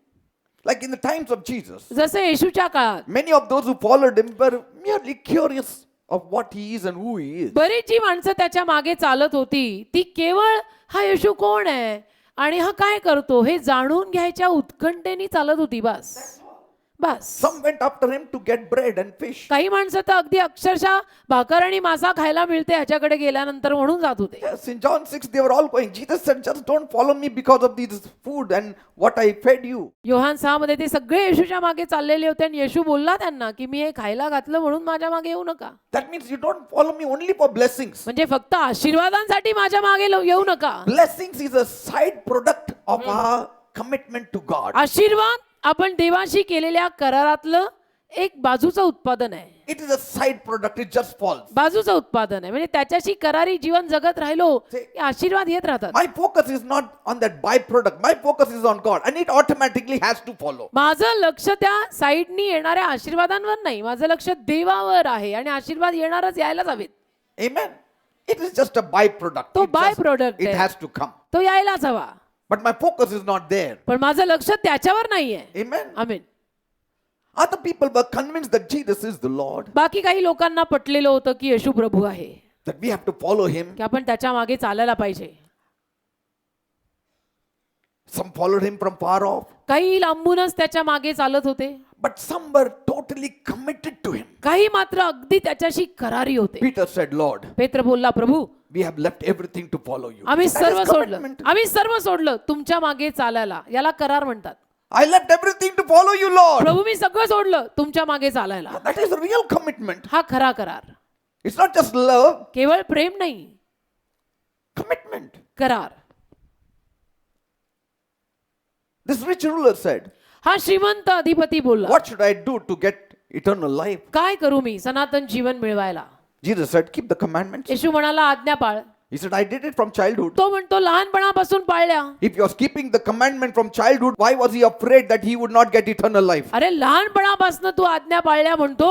Like in the times of Jesus, जसं येशूच्या काळात many of those who followed Him were merely curious of what He is and who He is. बरीच जी माणसं त्याच्या मागे चालत होती ती केवळ हा येशू कोण आहे आणि हा काय करतो हे जाणून घ्यायच्या उत्कंठेने चालत होती. बस. Some went after Him to get bread and fish. काही माणसं तर अगदी अक्षरशः भाकर आणि मासा खायला मिळते ह्याच्याकडे गेल्यानंतर म्हणून जात होते. Yes, in John 6 they were all going. Jesus said, just don't follow me because of this food and what I fed you. Yohan 6 मध्ये ते सगळे येशूच्या मागे चाललेले होते आणि येशू बोलला त्यांना की मी हे खायला घातलं म्हणून माझ्या मागे येऊ नका. That means you don't follow me only for blessings. म्हणजे फक्त आशीर्वादांसाठी माझ्या मागे येऊ नका. Blessings is a side product of our commitment to God. आशीर्वाद आपण देवाशी केलेल्या करारातलं एक बाजूचं उत्पादन आहे. It is a side product, it just falls. बाजूचं उत्पादन आहे म्हणजे त्याच्याशी करारी जीवन जगत राहिलो See, की आशीर्वाद येत राहतात. My focus is not on that byproduct. My focus is on God and it automatically has to follow. माझं लक्ष त्या साईडनी येणाऱ्या आशीर्वादांवर नाही. माझं लक्ष देवावर आहे आणि आशीर्वाद येणारच यायलाच हवेत. Amen. It is just a byproduct. तो It just- byproduct It आहे. has to come. तो यायलाच हवा. But my focus is not there. पण माझं लक्ष त्याच्यावर नाहीये. Amen. Amen. Other people were convinced that Jesus is the Lord, बाकी काही लोकांना पटलेलं होतं की येशू प्रभू आहे that we have to follow Him. की आपण त्याच्या मागे चालायला पाहिजे. Some followed Him from far off, काही लांबूनच त्याच्या मागे चालत होते. but some were totally committed to Him. काही मात्र अगदी त्याच्याशी करारी होते. Peter said, Lord, पेत्र बोलला प्रभू we have left everything to follow you. आम्ही That is सर्व सोडलं commitment. आम्ही सर्व सोडलं तुमच्या मागे चालायला. याला करार म्हणतात. I left everything to follow you, Lord. प्रभू मी सगळं सोडलं तुमच्या मागे चालायला. That is a real commitment. हा खरा करार. It's not just love, केवळ प्रेम नाही commitment. करार. This rich ruler said, हा श्रीमंत अधिपती बोलला what should I do to get eternal life? काय करू मी सनातन जीवन मिळवायला. Jesus said, keep the commandments. येशू म्हणाला आज्ञा पाळ. He said, I did it from childhood. तो म्हणतो लहानपणापासून पाळल्या. If he was keeping the commandment from childhood, why was he afraid that he would not get eternal life? अरे लहानपणापासून तू आज्ञा पाळल्या म्हणतो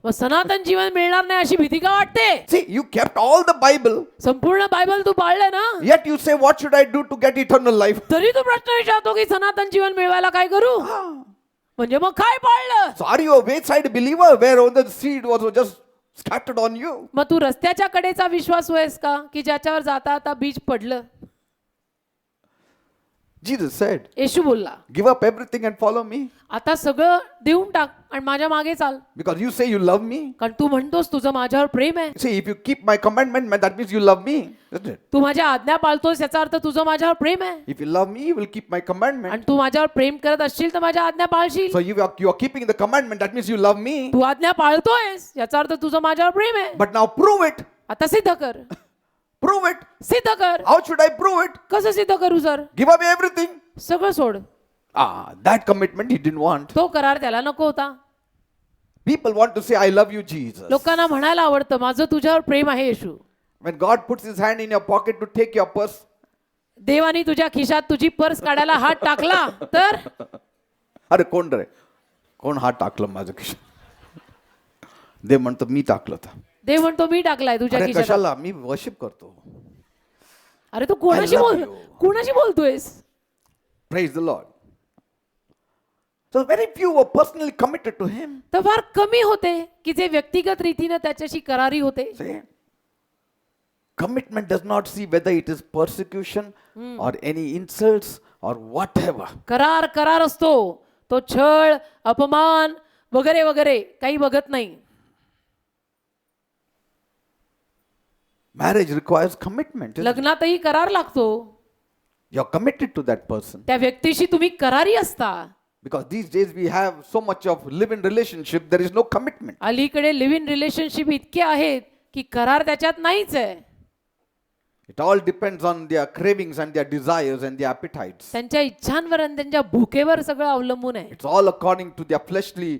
मग सनातन जीवन मिळणार नाही अशी भीती का वाटते. See, you kept all the Bible, संपूर्ण बायबल तू पाळलं ना yet you say, what should I do to get eternal life? तरी तू प्रश्न विचारतो की सनातन जीवन मिळवायला काय करू. म्हणजे मग काय पाळलं. So are you a wayside believer where all the seed was just scattered on you? मग तू रस्त्याच्या कडेचा विश्वास होयस का की ज्याच्यावर जाता आता बीज पडलं. Jesus said, येशू बोलला give up everything and follow me. आता सगळं देऊन टाक आणि माझ्या मागे चाल. Because you say you love me. कारण तू म्हणतोस तुझं माझ्यावर प्रेम आहे. See, if you keep my commandment, that means you love me. Isn't it? तू माझ्या आज्ञा पाळतोस याचा अर्थ तुझं माझ्यावर प्रेम आहे. If you love me, you will keep my commandment. आणि तू माझ्यावर प्रेम करत असशील तर माझ्या आज्ञा पाळशील. So you are keeping the commandment, that means you love me. तू आज्ञा पाळतोयस याचा अर्थ तुझं माझ्यावर प्रेम आहे. But now prove it. आता सिद्ध कर. Prove it. सिद्ध कर. How should I prove it? कसं सिद्ध करू सर. Give away everything. सगळं सोड. That commitment he didn't want. तो करार त्याला नको होता. People want to say, I love you, Jesus. लोकांना म्हणायला आवडतं माझं तुझ्यावर प्रेम आहे येशू. When God puts his hand in your pocket to take your purse, देवाने तुझ्या खिशात तुझी पर्स काढायला हात टाकला तर अरे कोण रे, कोण हात टाकलं माझ्या खिशात? देव म्हणतो मी टाकलं होतं. देव म्हणतो मी टाकलाय तुझ्या अरे खिशात. कशाला? मी वर्शिप करतो. अरे तू कोणाशी I love you. कोणाशी बोलतोयस? Praise the Lord. So very few were personally committed to him. तर फार कमी होते की जे व्यक्तिगत रीतीने त्याच्याशी करारी होते. See? Commitment does not see whether it is persecution or any insults or whatever. करार करार असतो, तो छळ अपमान वगैरे वगैरे काही बघत नाही. Marriage requires commitment. isn't it? लग्नातही करार लागतो. You're committed to that person. त्या व्यक्तीशी तुम्ही करारी असता. Because these days we have so much of live-in relationship, there is no commitment. अलीकडे लिव्ह इन रिलेशनशिप इतके आहेत की करार त्याच्यात नाहीच आहे. It all depends on their cravings and their desires and their appetites. त्यांच्या इच्छांवर आणि त्यांच्या भुकेवर सगळं अवलंबून आहे. It's all according to their fleshly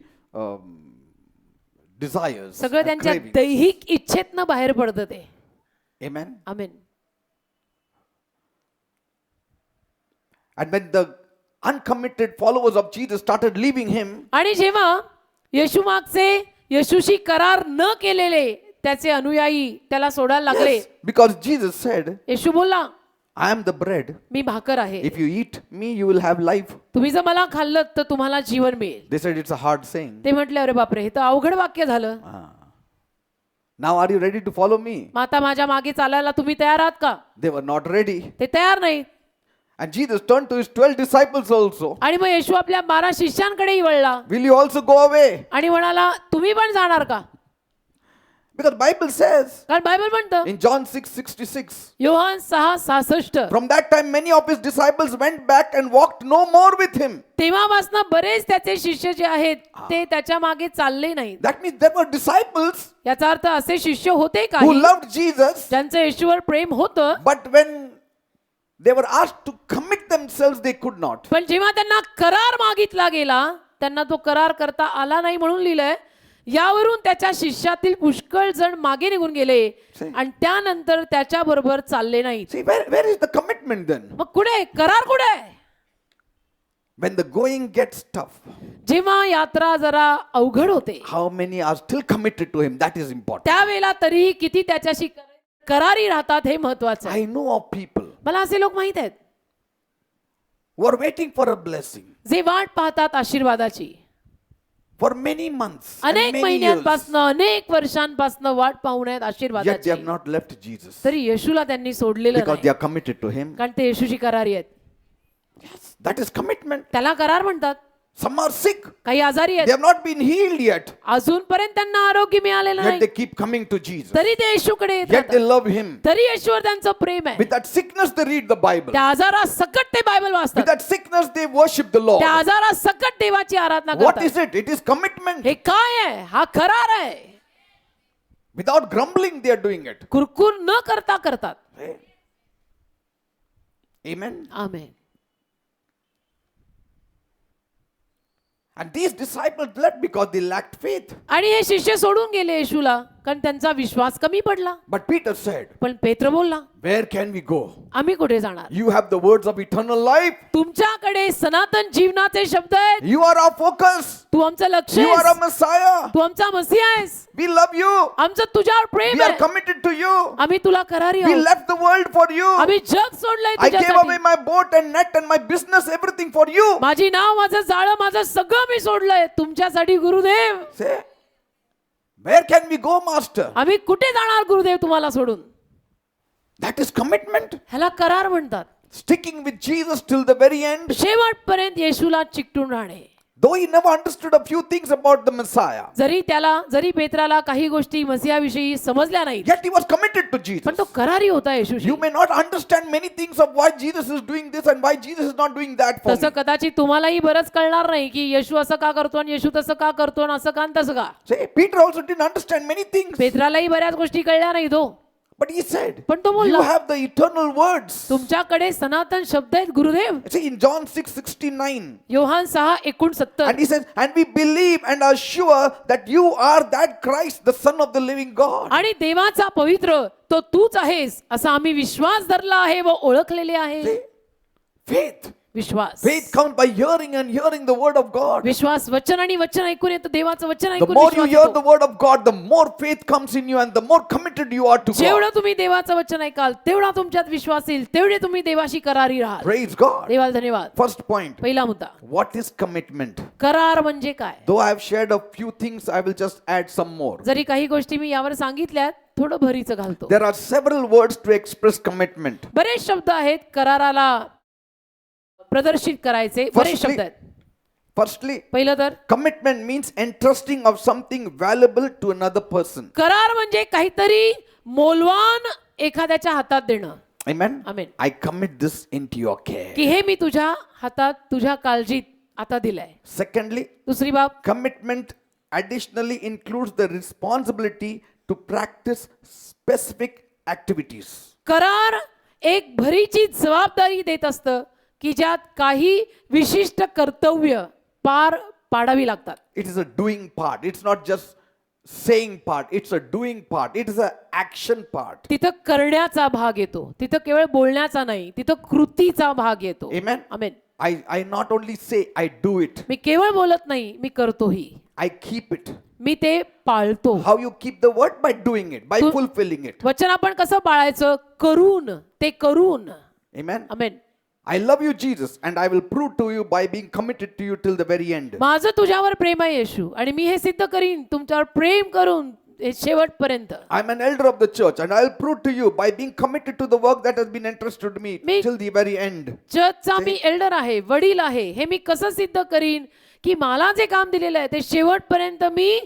desires. सगळं and त्यांच्या cravings. दैहिक इच्छेतनं बाहेर पडतं ते. Amen. Amen. And when the uncommitted followers of Jesus started leaving him, आणि जेव्हा येशू मागचे येशूशी करार न केलेले त्याचे अनुयायी त्याला सोडायला लागले. yes, because Jesus said, येशू बोलला, I am the bread. मी भाकर आहे. If you eat me, you will have life. तुम्ही जर मला खाल्लं तर तुम्हाला जीवन मिळेल. They said it's a hard saying. ते म्हटले अरे बापरे, हे तर अवघड वाक्य झालं. Now are you ready to follow me? मग आता माझ्या मागे चालायला तुम्ही तयार आहात का? They were not ready. ते तयार नाही. And Jesus turned to his 12 disciples also. आणि मग येशू आपल्या 12 शिष्यांकडेही वळला Will you also go away? आणि म्हणाला तुम्ही पण जाणार का? Because Bible says कारण बायबल म्हणतं in John 6:66, योहान 6:66 from that time many of his disciples went back and walked no more with him. तेव्हापासून बरेच त्याचे शिष्य जे आहेत ते त्याच्या मागे चालले नाहीत. That means there were disciples याचा अर्थ असे शिष्य होते who काही loved Jesus, ज्यांचं येशूवर प्रेम होतं, but when they were asked to commit themselves, they could not. पण जेव्हा त्यांना करार मागितला गेला त्यांना तो करार करता आला नाही म्हणून लिहिलंय. यावरून त्याच्या शिष्यातील पुष्कळ जण मागे निघून गेले आणि त्यानंतर त्याच्या बरोबर चालले नाहीत. See, where is the commitment then? मग कुठे करार कुठे आहे? When the going gets tough, जेव्हा यात्रा जरा अवघड होते how many are still committed to him? That is important. त्यावेळेला तरीही किती त्याच्याशी करारी राहतात हे महत्वाचं आहे. I know of people मला असे लोक माहित आहेत who are waiting for a blessing जे वाट पाहतात आशीर्वादाची. for many months, and अनेक many years, महिन्यांपासून अनेक वर्षांपासून वाट पाहून आहेत yet they आशीर्वादाची. have not left Jesus तरी येशूला त्यांनी सोडलेलं because नाही they are committed to him. कारण ते येशूची करारी आहेत. Yes, that is commitment. त्याला करार म्हणतात. Some are sick, काही आजारी they आहेत, have not been healed yet, अजूनपर्यंत त्यांना आरोग्य मिळालेलं yet नाही, they keep coming to Jesus. तरी ते येशूकडे येत Yet they राहतात. love him. तरी येशूवर त्यांचं प्रेम आहे. With that sickness, they read the Bible. त्या आजारा सकट ते बायबल With वाचतात. that sickness, they worship the Lord. त्या आजारा सकट देवाची आराधना What करतात. is it? It is commitment. हे काय आहे? हा करार आहे. Without grumbling, they are doing it. कुरकुर न करता करतात. Amen. Amen. And these disciples left because they lacked faith. आणि हे शिष्य सोडून गेले येशूला कारण त्यांचा विश्वास कमी पडला. But Peter said, पण पेत्र बोलला, where can we go? आम्ही कुठे जाणार? You have the words of eternal life. तुमच्याकडे सनातन जीवनाचे शब्द आहेत. You are our focus. तू आमचं लक्ष You are आहेस. our Messiah. तू आमचा मसीहा आहेस. We love you. आमचं तुझ्यावर प्रेम We are आहे. committed to you. आम्ही तुला करारी We आहोत. left the world for you. आम्ही जग सोडलंय I gave away तुझ्यासाठी. my boat and net and my business, everything for you. माझी नाव, माझं जाळं, माझं सगळं मी सोडलंय तुमच्यासाठी Gurudev. Say, where can we go, Master? आम्ही कुठे जाणार गुरुदेव तुम्हाला सोडून? That is commitment. ह्याला करार म्हणतात. Sticking with Jesus till the very end. शेवटपर्यंत येशूला चिकटून राहणे. Though he never understood a few things about the Messiah, जरी पेत्राला काही गोष्टी मसीहाविषयी समजल्या नाहीत, yet he was committed to Jesus. पण तो करारी होता येशूशी. You may not understand many things of why Jesus is doing this and why Jesus is not doing that for तसं me. कदाचित तुम्हालाही बरंच कळणार नाही की येशू असं का करतो आणि येशू तसं का करतो आणि असं का आणि तसं का. Say, Peter also didn't understand many things. पेत्रालाही बऱ्याच गोष्टी कळल्या नाहीत हो. But he said, पण तो you बोलला, have the eternal words. तुमच्याकडे सनातन शब्द आहेत Gurudev. See in John 6:69. Yohan 6:69. And he says, and we believe and are sure that you are that Christ, the Son of the living God. आणि देवाचा पवित्र तो तूच आहेस असा आम्ही विश्वास धरला आहे व ओळखलेले आहे. See? Faith. Vishwas. Faith comes by hearing and hearing the word of God. विश्वास वचन आणि वचन ऐकून येतं. देवाचं वचन The ऐकून more you विश्वास hear येतो. the word of God, the more faith comes in you and the more committed you are to God. जेवढं तुम्ही देवाचं वचन ऐकाल तेवढा तुमच्यात विश्वास येईल, तेवढे तुम्ही देवाशी करारी राहाल. Praise God. देवाला धन्यवाद. First point. पहिला मुद्दा, What is commitment? करार म्हणजे काय. Though I have shared a few things, I will just add some more. जरी काही गोष्टी मी यावर सांगितल्यात, थोडं भरीचं घालतो. There are several words to express commitment. बरेच शब्द आहेत कराराला प्रदर्शित करायचे. बरेच शब्द आहेत. Firstly, पहिलं तर commitment means entrusting of something valuable to another person. करार म्हणजे काहीतरी मौल्यवान एखाद्याच्या हातात देणं. Amen? Amen. I commit this into your care. की हे मी तुझ्या हातात तुझ्या काळजीत आता दिलंय. Secondly, दुसरी बाब, commitment additionally includes the responsibility to practice specific activities. करार एक भरीची जबाबदारी देत असतं की ज्यात काही विशिष्ट कर्तव्य पार पाडावी लागतात. It is a doing part. It's not just saying part. It's a doing part. It is an action part. तिथं करण्याचा भाग येतो. तिथं केवळ बोलण्याचा नाही, तिथं कृतीचा भाग येतो. Amen? Amen. I not only say, I do it. मी केवळ बोलत नाही, मी करतोही. I keep it. मी ते पाळतो. How you keep the word? By doing it, by Tu- fulfilling it. वचन आपण कसं पाळायचं? करून, ते करून. Amen? Amen. I love you, Jesus, and I will prove to you by being committed to you till the very end. माझं तुझ्यावर प्रेम आहे येशू आणि मी हे सिद्ध करीन तुमच्यावर प्रेम करून हे शेवटपर्यंत. I'm an elder of the church, and I'll prove to you by being committed to the work that has been entrusted to me Me- till the very end. चर्चचा मी एल्डर आहे, वडील आहे. हे मी कसं सिद्ध करीन की मला जे काम दिलेलं आहे ते शेवटपर्यंत मी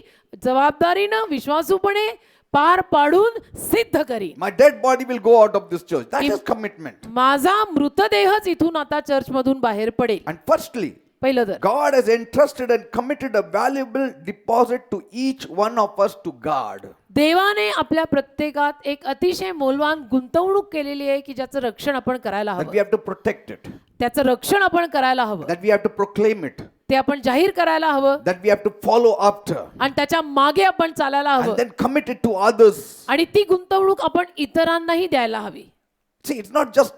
जबाबदारीनं विश्वासूपणे पार पाडून सिद्ध करीन. My dead body will go out of this church. That is commitment. माझा मृतदेहच इथून आता चर्चमधून बाहेर पडेल. And firstly, पहिलं तर God has entrusted and committed a valuable deposit to each one of us to guard. देवाने आपल्या प्रत्येकात एक अतिशय मौल्यवान गुंतवणूक केलेली आहे की ज्याचं रक्षण आपण करायला That हवं. we have to protect it. त्याचं रक्षण आपण करायला हवं. That we have to proclaim it. ते आपण जाहीर करायला हवं That we have to follow after. आणि त्याच्या मागे आपण चालायला हवं. And then commit it to others. आणि ती गुंतवणूक आपण इतरांनाही द्यायला हवी. See, it's not just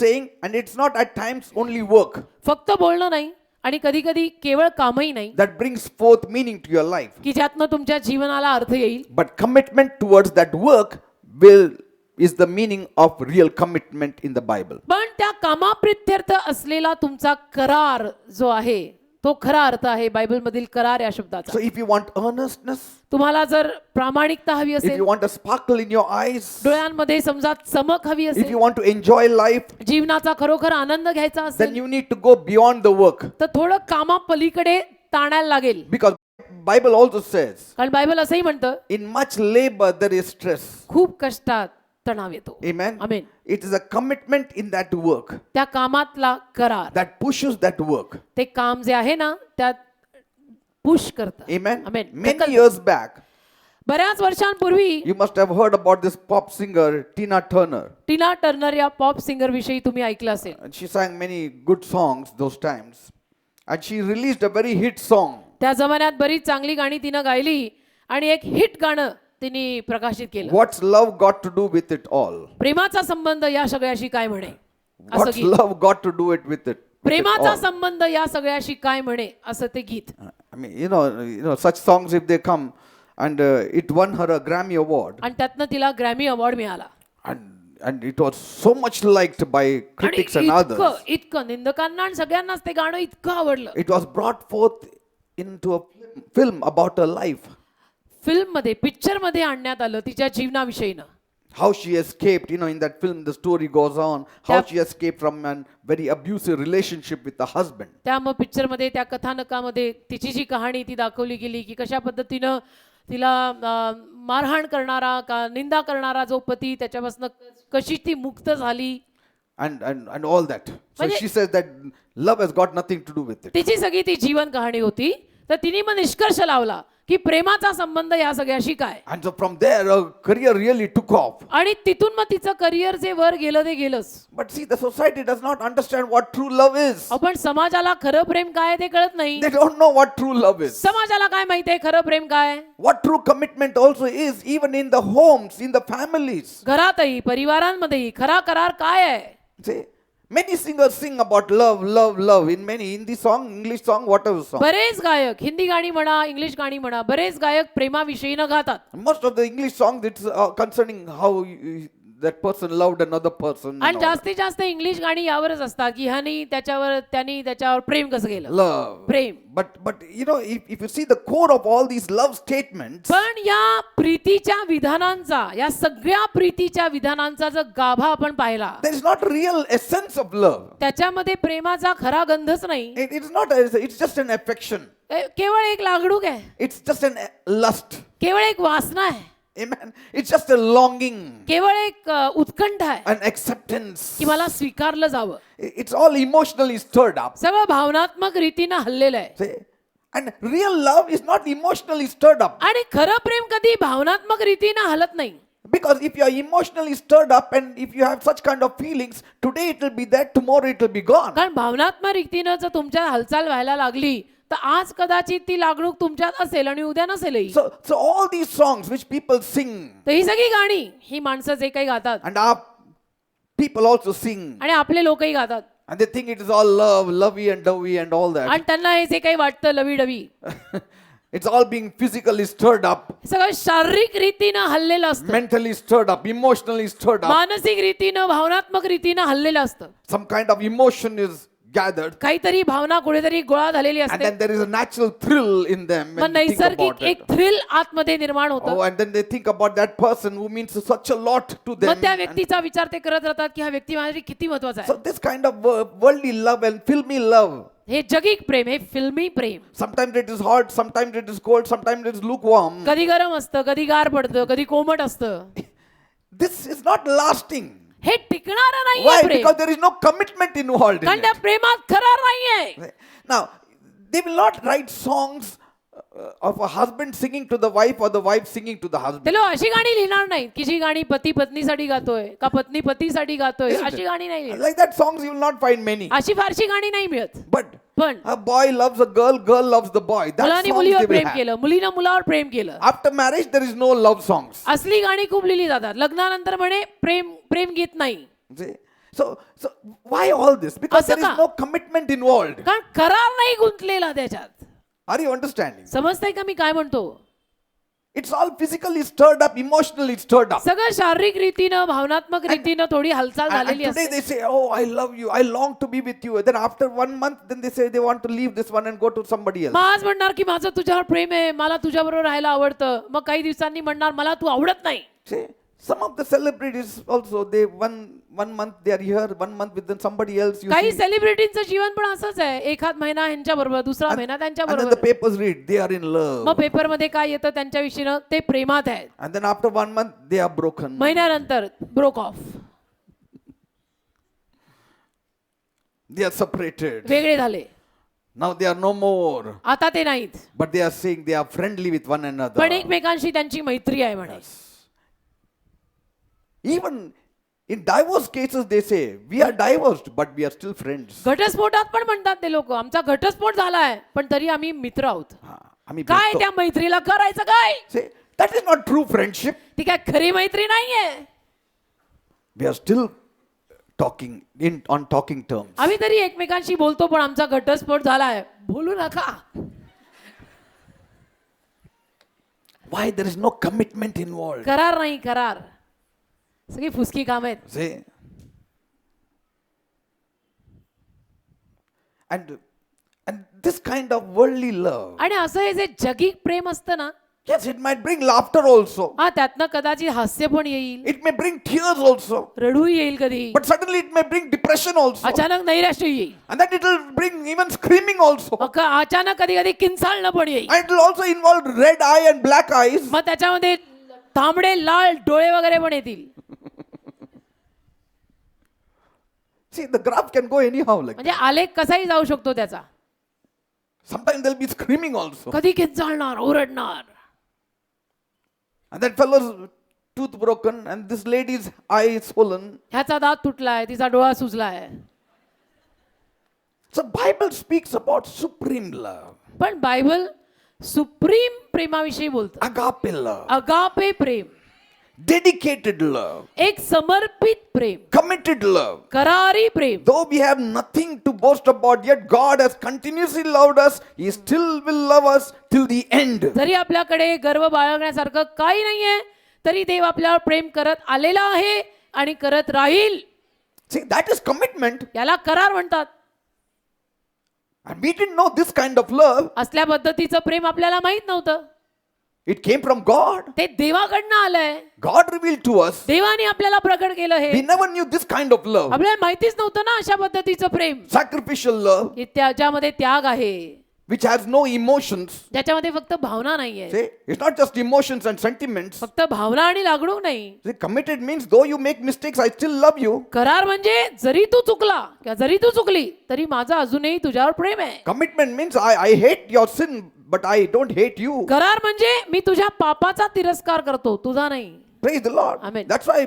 saying, and it's not at times only work फक्त बोलणं नाही आणि कधी कधी केवळ कामही नाही that brings forth meaning to your life. की ज्यातनं तुमच्या जीवनाला अर्थ येईल. But commitment towards that work is the meaning of real commitment in the Bible. पण त्या कामाप्रित्यर्थ असलेला तुमचा करार जो आहे तो खरा अर्थ आहे बायबलमधील करार या शब्दाचा. So if you want earnestness, तुम्हाला जर प्रामाणिकता हवी if असेल, you want a sparkle in your eyes, डोळ्यांमध्ये समजा चमक हवी if असेल, you want to enjoy life, जीवनाचा खरोखर आनंद घ्यायचा then असेल, you need to go beyond the work. तर थोडं कामापलीकडे ताणायला लागेल. Because Bible also says, कारण बायबल असंही म्हणतं in much labor there is stress. खूप कष्टात तणाव येतो. Amen. Amen. It is a commitment in that work त्या कामातला करार, that pushes that work. ते काम जे आहे ना त्यात पुश करतं. Amen. आमेन. Many years back, बऱ्याच वर्षांपूर्वी you must have heard about this pop singer Tina Turner. Tina Turner या पॉप सिंगर विषयी तुम्ही ऐकलं असेल. And she sang many good songs those times. And she released a very hit song. त्या जमान्यात बरीच चांगली गाणी तिनं गायली आणि एक हिट गाणं तिने प्रकाशित केलं. What's love got to do with it all? प्रेमाचा संबंध या सगळ्याशी काय म्हणे असं What's गीत. love got to do it with it? प्रेमाचा all? संबंध या सगळ्याशी काय म्हणे असं ते गीत. I mean, you know, such songs if they come, and it won her a Grammy Award, आणि त्यातनं तिला ग्रॅमी अवॉर्ड मिळाला. and it was so much liked by आणि critics and इतकं others. इतकं निंदकांना आणि सगळ्यांनाच ते गाणं इतकं आवडलं. It was brought forth into a film about her life, film मध्ये पिक्चर मध्ये आणण्यात आलं तिच्या जीवनाविषयीनं. how she escaped. In that film the story goes on how Yep. she escaped from a very abusive relationship with the husband. त्या मग picture मध्ये त्या कथानकामध्ये तिची जी कहाणी ती दाखवली गेली की कशा पद्धतीनं तिला मारहाण करणारा का निंदा करणारा जो पती त्याच्यापासून कशी ती मुक्त झाली. And all that. So म्हणजे- she says that love has got nothing to do with it. तिची सगळी ती जीवन कहाणी होती. तर तिने मग निष्कर्ष लावला की प्रेमाचा संबंध या सगळ्याशी काय. And so from there, her career really took off. आणि तिथून मग तिचं करिअर जे वर गेलं ते गेलंच. But see, the society does not understand what true love is. आपण समाजाला खरं प्रेम काय आहे ते कळत नाही. They don't know what true love is. समाजाला काय माहिती आहे खरं प्रेम काय आहे. What true commitment also is, even in the homes, in the families. घरातही परिवारांमध्येही खरा करार काय आहे. See, many singers sing about love, love, love. In many Hindi song, English song, whatever song. बरेच गायक हिंदी गाणी म्हणा इंग्लिश गाणी म्हणा बरेच गायक प्रेमाविषयी न गातात. Most of the English songs, it's concerning how that person loved another person. and आणि all जास्तीत जास्त इंग्लिश गाणी यावरच असतात की ह्यानी त्याच्यावर प्रेम कसं केलं. that. Love. Prem. But you know, if you see the core of all these love statements, पण या प्रीतीच्या विधानांचा या सगळ्या प्रीतीच्या विधानांचा जर गाभा आपण पाहिला there is not real essence of love. त्याच्यामध्ये प्रेमाचा खरा गंधच नाही. It's not. It's just an affection. केवळ एक लागणूक आहे. It's just an lust. केवळ एक वासना आहे. Amen. It's just a longing, केवळ एक उत्कंठा आहे an acceptance. की मला स्वीकारलं जावं. It's all emotionally stirred up. सगळं भावनात्मक रीतीनं हल्लेलं आहे. See? And real love is not emotionally stirred up. आणि खरं प्रेम कधी भावनात्मक रीतीनं हलत नाही. Because if you are emotionally stirred up and if you have such kind of feelings, today it will be there, tomorrow it will be gone. कारण भावनात्मक रीतीनं जर तुमच्या हालचाल व्हायला लागली तर आज कदाचित ती लागणूक तुमच्यात असेल आणि उद्या नसेलही. So all these songs which people sing, तर ही सगळी गाणी ही माणसं जे काही गातात and our people also sing, आणि आपले लोकही गातात and they think it is all love, lovey and dovey and all that. आणि त्यांना हे जे काही वाटतं लवीडवी It's all being physically stirred up, सगळं शारीरिक रीतीनं हल्लेलं असतं. mentally stirred up, emotionally stirred up. मानसिक रीतीनं भावनात्मक रीतीनं हल्लेलं असतं. Some kind of emotion is gathered, काहीतरी भावना कुठेतरी गोळा झालेली and असते. then there is a natural thrill in them मग when they think about नैसर्गिक एक it. थ्रिल आतमध्ये निर्माण होतं. Oh, and then they think about that person who means such a lot to them. मग त्या And व्यक्तीचा विचार ते करत राहतात की हा व्यक्ती माझ्यासाठी किती महत्वाचा so आहे. this kind of worldly love and filmy love, हे जगिक प्रेम हे फिल्मी प्रेम sometimes it is hot, sometimes it is cold, sometimes it is lukewarm. कधी गरम असतं कधी गार पडतं कधी कोमट असतं. This is not lasting. हे टिकणारं Why? नाहीये प्रेम. Because there is no commitment involved in कारण त्या it. प्रेमात करार नाहीये. Now, they will not write songs of a husband singing to the wife or the wife singing to the husband. ते लोक अशी गाणी लिहिणार नाहीत की जी गाणी पती पत्नीसाठी गातोय का पत्नी पतीसाठी गातोय अशी गाणी नाही लिहिणार. Like that songs you will not find many. अशी फारशी गाणी नाही मिळत. But पण a boy loves a girl, girl loves the boy. That मुलांनी songs they मुलीवर will प्रेम have. केलं मुलीनं मुलावर प्रेम केलं. After marriage, there is no love songs. असली गाणी खूप लिहिली जातात. लग्नानंतर म्हणे प्रेम प्रेम गीत नाही. See? So why all this? Because असं there is का? no commitment involved. कारण करार नाही गुंतलेला त्याच्यात. Are you understanding? समजतंय का मी काय म्हणतो. It's all physically stirred up, emotionally stirred up. सगळं शारीरिक रीतीनं भावनात्मक रीतीनं थोडी हालचाल And झालेली today असते. they say, oh, I love you, I long to be with you. Then after 1 month, then they say they want to leave this one and go to somebody else. मग आज म्हणणार की माझं तुझ्यावर प्रेम आहे मला तुझ्याबरोबर राहायला आवडतं. मग काही दिवसांनी म्हणणार मला तू आवडत नाही. See, some of the celebrities also, they one month they are here, 1 month with them somebody else. You काही see. सेलिब्रिटींचं जीवन पण असंच आहे. एखाद महिना ह्यांच्या बरोबर दुसरा महिना त्यांच्या And then the बरोबर. papers read, they are in love. मग पेपर मध्ये काय येतं त्यांच्या विषयीनं ते प्रेमात आहेत. And then after 1 month, they are broken. महिन्यानंतर broke of They are separated. वेगळे झाले. Now they are no more. आता ते नाहीत But they are saying they are friendly with one another. पण एकमेकांशी त्यांची मैत्री आहे म्हणे. Even in divorce cases, they say, we are divorced, but we are still friends. घटस्फोटात पण म्हणतात ते लोक आमचा घटस्फोट झालाय पण तरी आम्ही मित्र आहोत. आम्ही काय भेटतो. त्या मैत्रीला करायचं काय. Say, that is not true friendship. ती काय खरी मैत्री नाहीये. We are still talking on talking terms. आम्ही तरी एकमेकांशी बोलतो पण आमचा घटस्फोट झालाय बोलू नका. Why? There is no commitment involved. करार नाही करार. सगळी फुसकी काम आहेत. See? And this kind of worldly love, आणि असं हे जे जगिक प्रेम असतं ना yes, it might bring laughter also. हा त्यातनं कदाचित हास्य पण येईल It may bring tears also. रडूही येईल कधी But suddenly it may bring depression also. अचानक नैराश्य येईल. And then it will bring even screaming also. अचानक कधी कधी किंचाळणं पण येईल. And it will also involve red eye and black eyes. मग त्याच्यामध्ये तांबडे लाल डोळे वगैरे पण येतील. See, the graph can go anyhow like that. म्हणजे आलेख कसाही जाऊ शकतो त्याचा. Sometimes they'll be screaming also. कधी किंचाळणार, ओरडणार. And that fellow's tooth broken and this lady's eye is swollen. ह्याचा दात तुटलाय, तिचा डोळा सुजलाय. So Bible speaks about supreme love, पण बायबल सुप्रीम प्रेमाविषयी बोलतं. agape love, अगापे प्रेम, dedicated love, एक समर्पित प्रेम, committed love. करारी प्रेम. Though we have nothing to boast about, yet God has continuously loved us. He still will love us till the end. जरी आपल्याकडे गर्व बाळगण्यासारखं काही नाहीये, तरी देव आपल्यावर प्रेम करत आलेला आहे आणि करत राहील. See, that is commitment. याला करार म्हणतात. And we didn't know this kind of love. असल्या पद्धतीचं प्रेम आपल्याला माहित नव्हतं. It came from God. ते देवाकडनं आलंय. God revealed to us. देवाने आपल्याला प्रकट केलं We हे. never knew this kind of love. आपल्याला माहितीच नव्हतं ना अशा पद्धतीचं प्रेम, Sacrificial love, की त्याच्यामध्ये त्याग आहे, which has no emotions. ज्याच्यामध्ये फक्त भावना नाहीये. See, it's not just emotions and sentiments. फक्त भावना आणि लागणूक नाही. See, committed means though you make mistakes, I still love you. करार म्हणजे जरी तू चुकला किंवा जरी तू चुकली तरी माझं अजूनही तुझ्यावर प्रेम आहे. Commitment means I hate your sin, but I don't hate you. करार म्हणजे मी तुझ्या पापाचा तिरस्कार करतो, तुझा नाही. Praise the Lord. Amen. That's why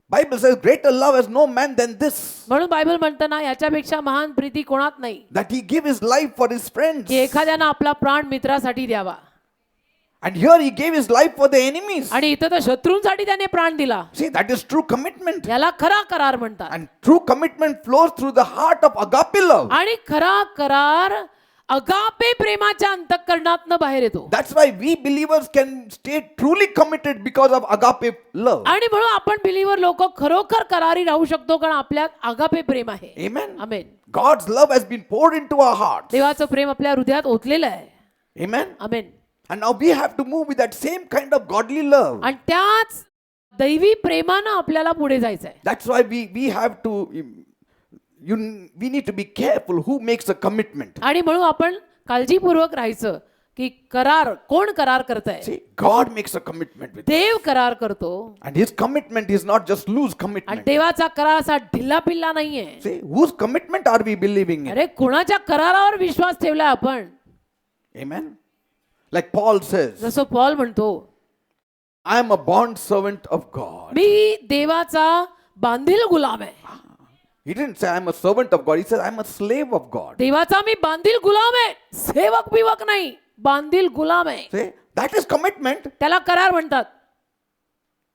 Bible says greater love has no man than this, म्हणून बायबल म्हणतं ना, याच्यापेक्षा महान प्रीती कोणात नाही, that he give his life for his friends. की एखाद्यानं आपला प्राण मित्रासाठी द्यावा. And here he gave his life for the enemies. आणि इथं तर शत्रूंसाठी त्याने प्राण दिला. See, that is true commitment. याला खरा करार म्हणतात. And true commitment flows through the heart of agape love. आणि खरा करार अगापे प्रेमाच्या अंतःकरणातनं बाहेर येतो. That's why we believers can stay truly committed because of agape love. आणि म्हणून आपण बिलीवर लोक खरोखर करारी राहू शकतो, कारण आपल्यात अगापे प्रेम आहे. Amen. Amen. God's love has been poured into our hearts. देवाचं प्रेम आपल्या हृदयात ओतलेलं आहे. Amen. Amen. And now we have to move with that same kind of godly love. आणि त्याच दैवी प्रेमानं आपल्याला पुढे जायचंय. That's why we have to, we need to be careful who makes a commitment. आणि म्हणून आपण काळजीपूर्वक राहायचं की करार कोण करार करताय. See, God makes a commitment with देव करार करतो. and his commitment is not just loose आणि commitment. देवाचा करार असा ढिल्ला पिल्ला नाहीये. See, whose commitment are we believing in? अरे कोणाच्या करारावर विश्वास ठेवलाय आपण. Amen. Like Paul says, जसं पॉल म्हणतो, I am a bond servant of God. मी देवाचा बांधील गुलाम आहे. He didn't say I'm a servant of God. He said I'm a slave of God. देवाचा मी बांधील गुलाम आहे, सेवक बिवक नाही, बांधील गुलाम आहे. See, that is commitment. त्याला करार म्हणतात.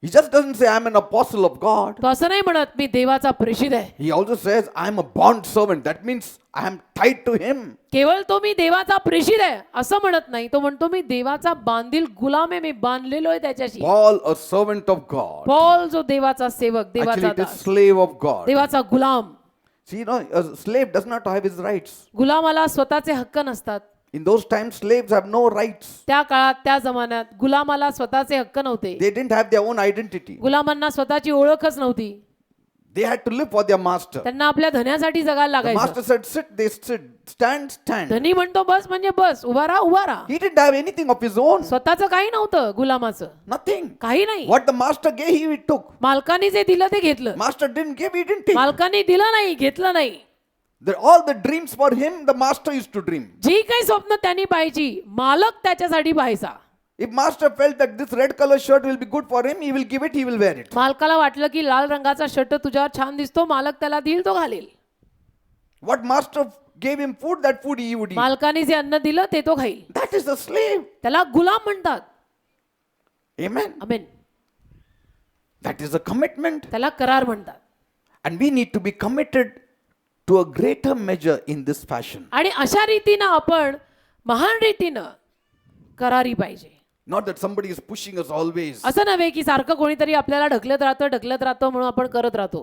He just doesn't say I'm an apostle of God. तो असं नाही म्हणत मी देवाचा प्रेषित आहे. He also says I'm a bond servant. That means I am tied to him. केवळ तो मी देवाचा प्रेषित आहे असं म्हणत नाही. तो म्हणतो मी देवाचा बांधील गुलाम आहे, मी बांधलेलो आहे त्याच्याशी. Paul, a servant of God. Paul जो देवाचा सेवक, Actually, देवाचा it is Das, slave of God. देवाचा गुलाम. See, a slave does not have his rights. गुलामाला स्वतःचे हक्क नसतात. In those times, slaves have no rights. त्या काळात त्या जमान्यात गुलामाला स्वतःचे हक्क नव्हते. They didn't have their own identity. गुलामांना स्वतःची ओळखच नव्हती. They had to live for their master. त्यांना आपल्या धन्यासाठी जगायला The master लागायचं. said, sit, they sit. Stand, stand. धनी म्हणतो बस म्हणजे बस, उभा राहा उभा राहा. He didn't have anything of his own. स्वतःचं काही नव्हतं गुलामाचं, Nothing. काही नाही. What the master gave, he took. मालकाने जे दिलं ते घेतलं. Master didn't give, he didn't take. मालकाने दिलं नाही, घेतलं नाही. All the dreams for him, the master used to dream. जी काही स्वप्न त्यांनी पाहायची, मालक त्याच्यासाठी पाहायचा. If master felt that this red color shirt will be good for him, he will give it, he will wear it. मालकाला वाटलं की लाल रंगाचा शर्ट तुझ्यावर छान दिसतो, मालक त्याला देईल, तो घालेल. What master gave him food, that food he would eat. मालकाने जे अन्न दिलं ते तो खाईल. That is the slave. त्याला गुलाम म्हणतात. Amen. Amen. That is a commitment. त्याला करार म्हणतात. And we need to be committed to a greater measure in this fashion. आणि अशा रीतीनं आपण महान रीतीनं करारी पाहिजे. Not that somebody is pushing us always. असं नव्हे की सारखं कोणीतरी आपल्याला ढकलत राहतं म्हणून आपण करत राहतो.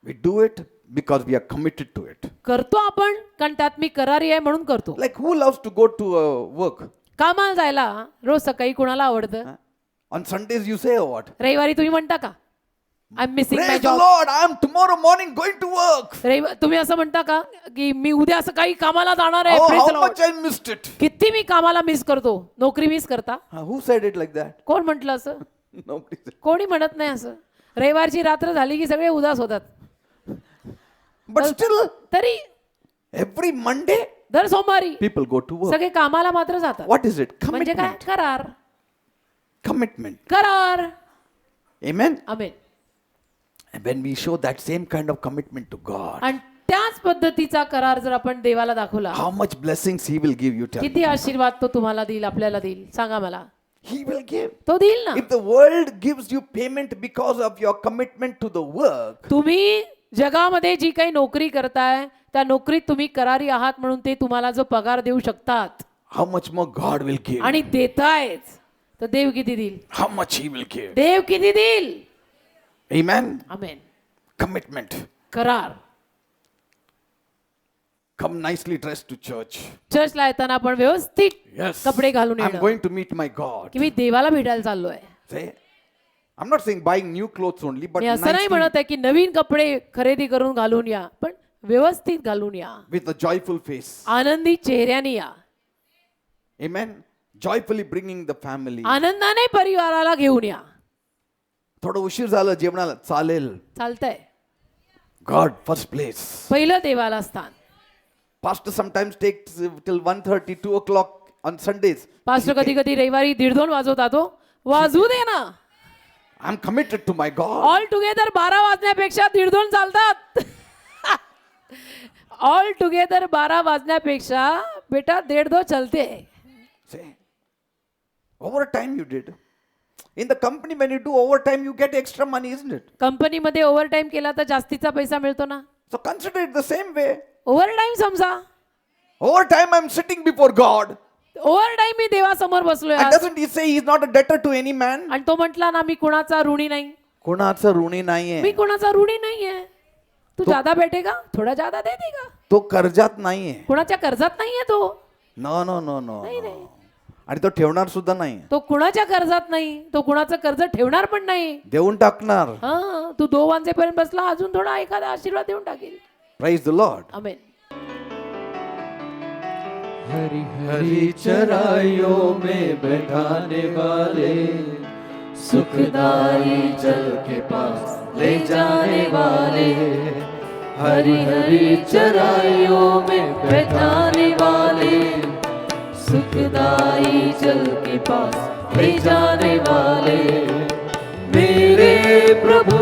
We do it because we are committed to it. करतो आपण कारण त्यात मी करारी आहे म्हणून करतो. Like who loves to go to work? कामाला जायला रोज सकाळी कुणाला आवडतं? On Sundays you say what? रविवारी तुम्ही म्हणता का I am missing my Praise the job? Lord, I am tomorrow morning going to work. तुम्ही असं म्हणता का की मी उद्या सकाळी कामाला जाणार आहे? Oh, Praise the how Lord. much I missed it. किती मी कामाला मिस करतो. नोकरी मिस करता? Who said it like that? कोण म्हटलं असं? Nobody said. कोणी म्हणत नाही असं. रविवारची रात्र झाली की सगळे उदास होतात. But still, तरी every Monday दर सोमवारी people go to work. सगळे कामाला मात्र जातात. What is it? म्हणजे काय? Commitment. करार. Commitment. करार. Amen. Amen. And when we show that same kind of commitment to God, आणि त्याच पद्धतीचा करार जर आपण देवाला दाखवला, how much blessings He will give you. Tell me. किती आशीर्वाद तो तुम्हाला देईल, आपल्याला देईल, सांगा मला. He will give. तो देईल ना. If the world gives you payment because of your commitment to the work, तुम्ही जगामध्ये जी काही नोकरी करताय त्या नोकरीत तुम्ही करारी आहात म्हणून ते तुम्हाला जो पगार देऊ शकतात how much more God will give? आणि देतायच, तर देव किती देईल? How much He will give? देव किती देईल? Amen. आमेन. Commitment. करार. Come nicely dressed to church. चर्चला येताना आपण व्यवस्थित Yes. कपडे घालून I'm येणं, going to meet my God. की मी देवाला भेटायला चाललोय. Say, I'm not saying buying new clothes only, but मी असं नाही nicely म्हणत आहे की नवीन कपडे खरेदी करून घालून या, पण व्यवस्थित घालून या, with a joyful face. आनंदी चेहऱ्याने या, Amen. Joyfully bringing the family. आनंदाने परिवाराला घेऊन या. थोडं उशीर झालं जेवणाला चालेल. चालतंय. God first place. पहिलं देवाला स्थान. Pastor sometimes takes till 1:30, 2 o'clock on Sundays. Pastor कधी कधी रविवारी 1:30 वाजवतात हो. वाजू दे ना. I'm committed to my God. All together 12 वाजण्यापेक्षा 1:30 चालतात. ऑल टुगेदर 12 वाजण्यापेक्षा बेटा 1:30 चलते. Say, overtime you did. In the company, when you do overtime, you get extra money, isn't it? कंपनीमध्ये ओव्हरटाईम केला तर जास्तीचा पैसा मिळतो ना. So consider it the same way. Overtime समजा. Overtime, I'm sitting before God. Overtime मी देवासमोर बसलोय And आज. doesn't He say He's not a debtor to any man? आणि तो म्हटला ना मी कुणाचा ऋणी नाही. कोणाचा ऋणी नाहीये. मी कुणाचा ऋणी नाहीये. तू ज्यादा बैठेगा थोड़ा ज्यादा दे देगा. तो कर्जात नाहीये. कुणाच्या कर्जात नाहीये तो. No no no no. नाही नाही. आणि तो ठेवणार सुद्धा नाही. तो कुणाच्या कर्जात नाही. तो कुणाचं कर्ज ठेवणार पण नाही. देऊन टाकणार. हा, तू 2 वाजेपर्यंत बसला, अजून थोडा एखादा आशीर्वाद देऊन टाकेल. Praise the Lord. आमेन. हरी हरी चराइयों में बैठाने वाले, सुखदाई जल के पास ले जाने वाले, हरी हरी चराइयों में बैठाने वाले, सुखदाई जल के पास ले जाने वाले, मेरे प्रभु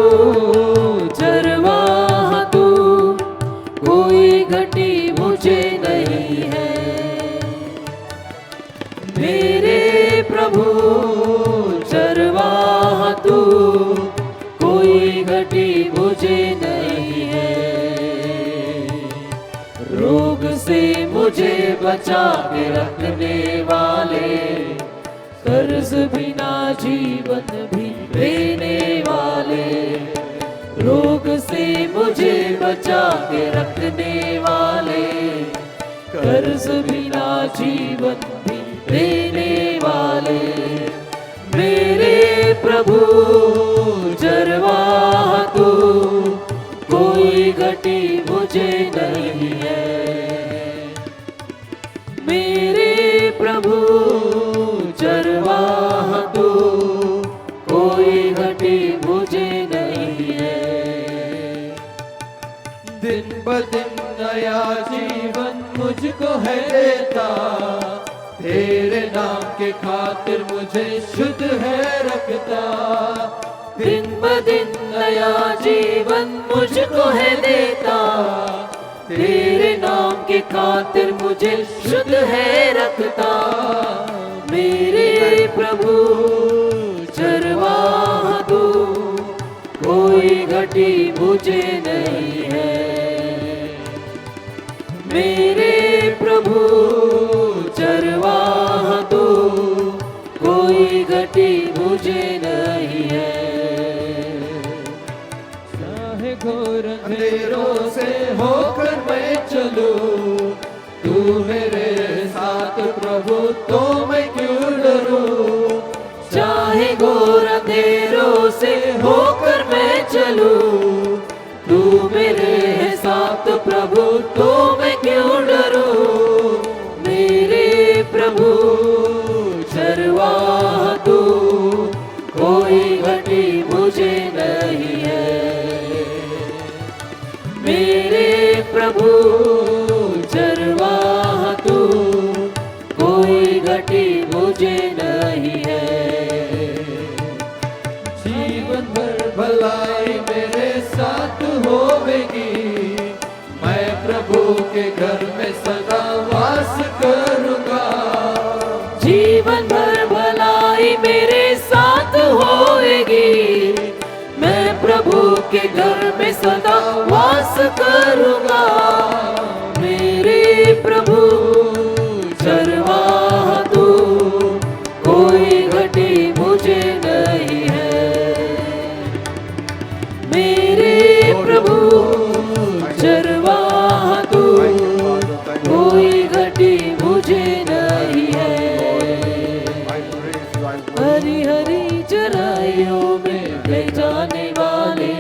चरवाहा तू, कोई घटी मुझे नहीं है, मेरे प्रभु चरवाहा तू, कोई घटी मुझे नहीं है, रोग से मुझे बचा के रखने वाले, कर्ज बिना जीवन भी देने वाले, रोग से मुझे बचा के रखने वाले, कर्ज बिना जीवन भी देने वाले, मेरे प्रभु चरवाहा तू, कोई घटी मुझे नहीं है, मेरे प्रभु चरवाहा तू, कोई घटी मुझे नहीं है, दिन ब दिन नया जीवन मुझको है देता, तेरे नाम के खातिर मुझे शुद्ध है रखता, दिन ब दिन नया जीवन मुझको है देता, तेरे नाम के खातिर मुझे शुद्ध है रखता, मेरे प्रभु चरवाहा तू, कोई घटी मुझे नहीं है, मेरे प्रभु चरवाहा तू, कोई घटी मुझे नहीं है, चाहे घोर अंधेरों से होकर मैं चलूं, तू मेरे साथ प्रभु तो मैं क्यों डरूं, चाहे घोर अंधेरों से होकर मैं चलूं, तू मेरे साथ प्रभु तो मैं क्यों डरूं, मेरे प्रभु चरवाहा तू, कोई घटी मुझे नहीं है, मेरे प्रभु चरवाहा के घर में सदा वास करूंगा। जीवन भर भलाई मेरे साथ होएगी, मैं प्रभु के घर में सदा वास करूंगा। मेरे प्रभु चरवाहा तू, कोई घटी मुझे नहीं है। मेरे प्रभु चरवाहा तू, कोई घटी मुझे नहीं है। हरी हरी चराइयों में ले जाने वाले,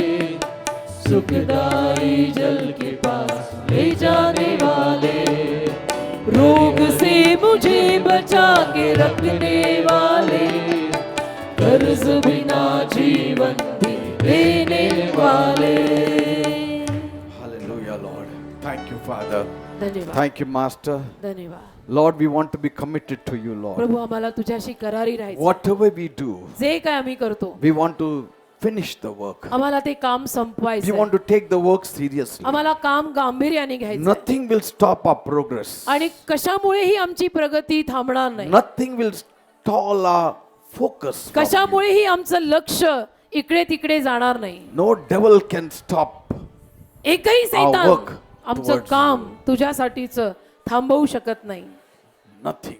सुखदाई जल के पास ले जाने वाले, रोग से मुझे बचा के रखने वाले, कर्ज बिना जीवन भी देने वाले। Hallelujah, Lord. Thank you, Father. धन्यवाद, Thank you, Master. धन्यवाद Lord, we want to be committed to you, Lord. प्रभू, आम्हाला तुझ्याशी करारी राहायचं. Whatever we do, जे काय आम्ही करतो, we want to finish the work. आम्हाला ते काम We संपवायचं, want to take the work seriously. आम्हाला काम गांभीर्याने घ्यायचं Nothing will stop our progress. आणि कशामुळेही आमची प्रगती थांबणार नाही. Nothing will stall our focus. from you. कशामुळेही आमचं लक्ष इकडे तिकडे जाणार नाही. No devil can stop. एकही सैतान work आमचं towards काम तुझ्यासाठीच थांबवू शकत नाही. Nothing.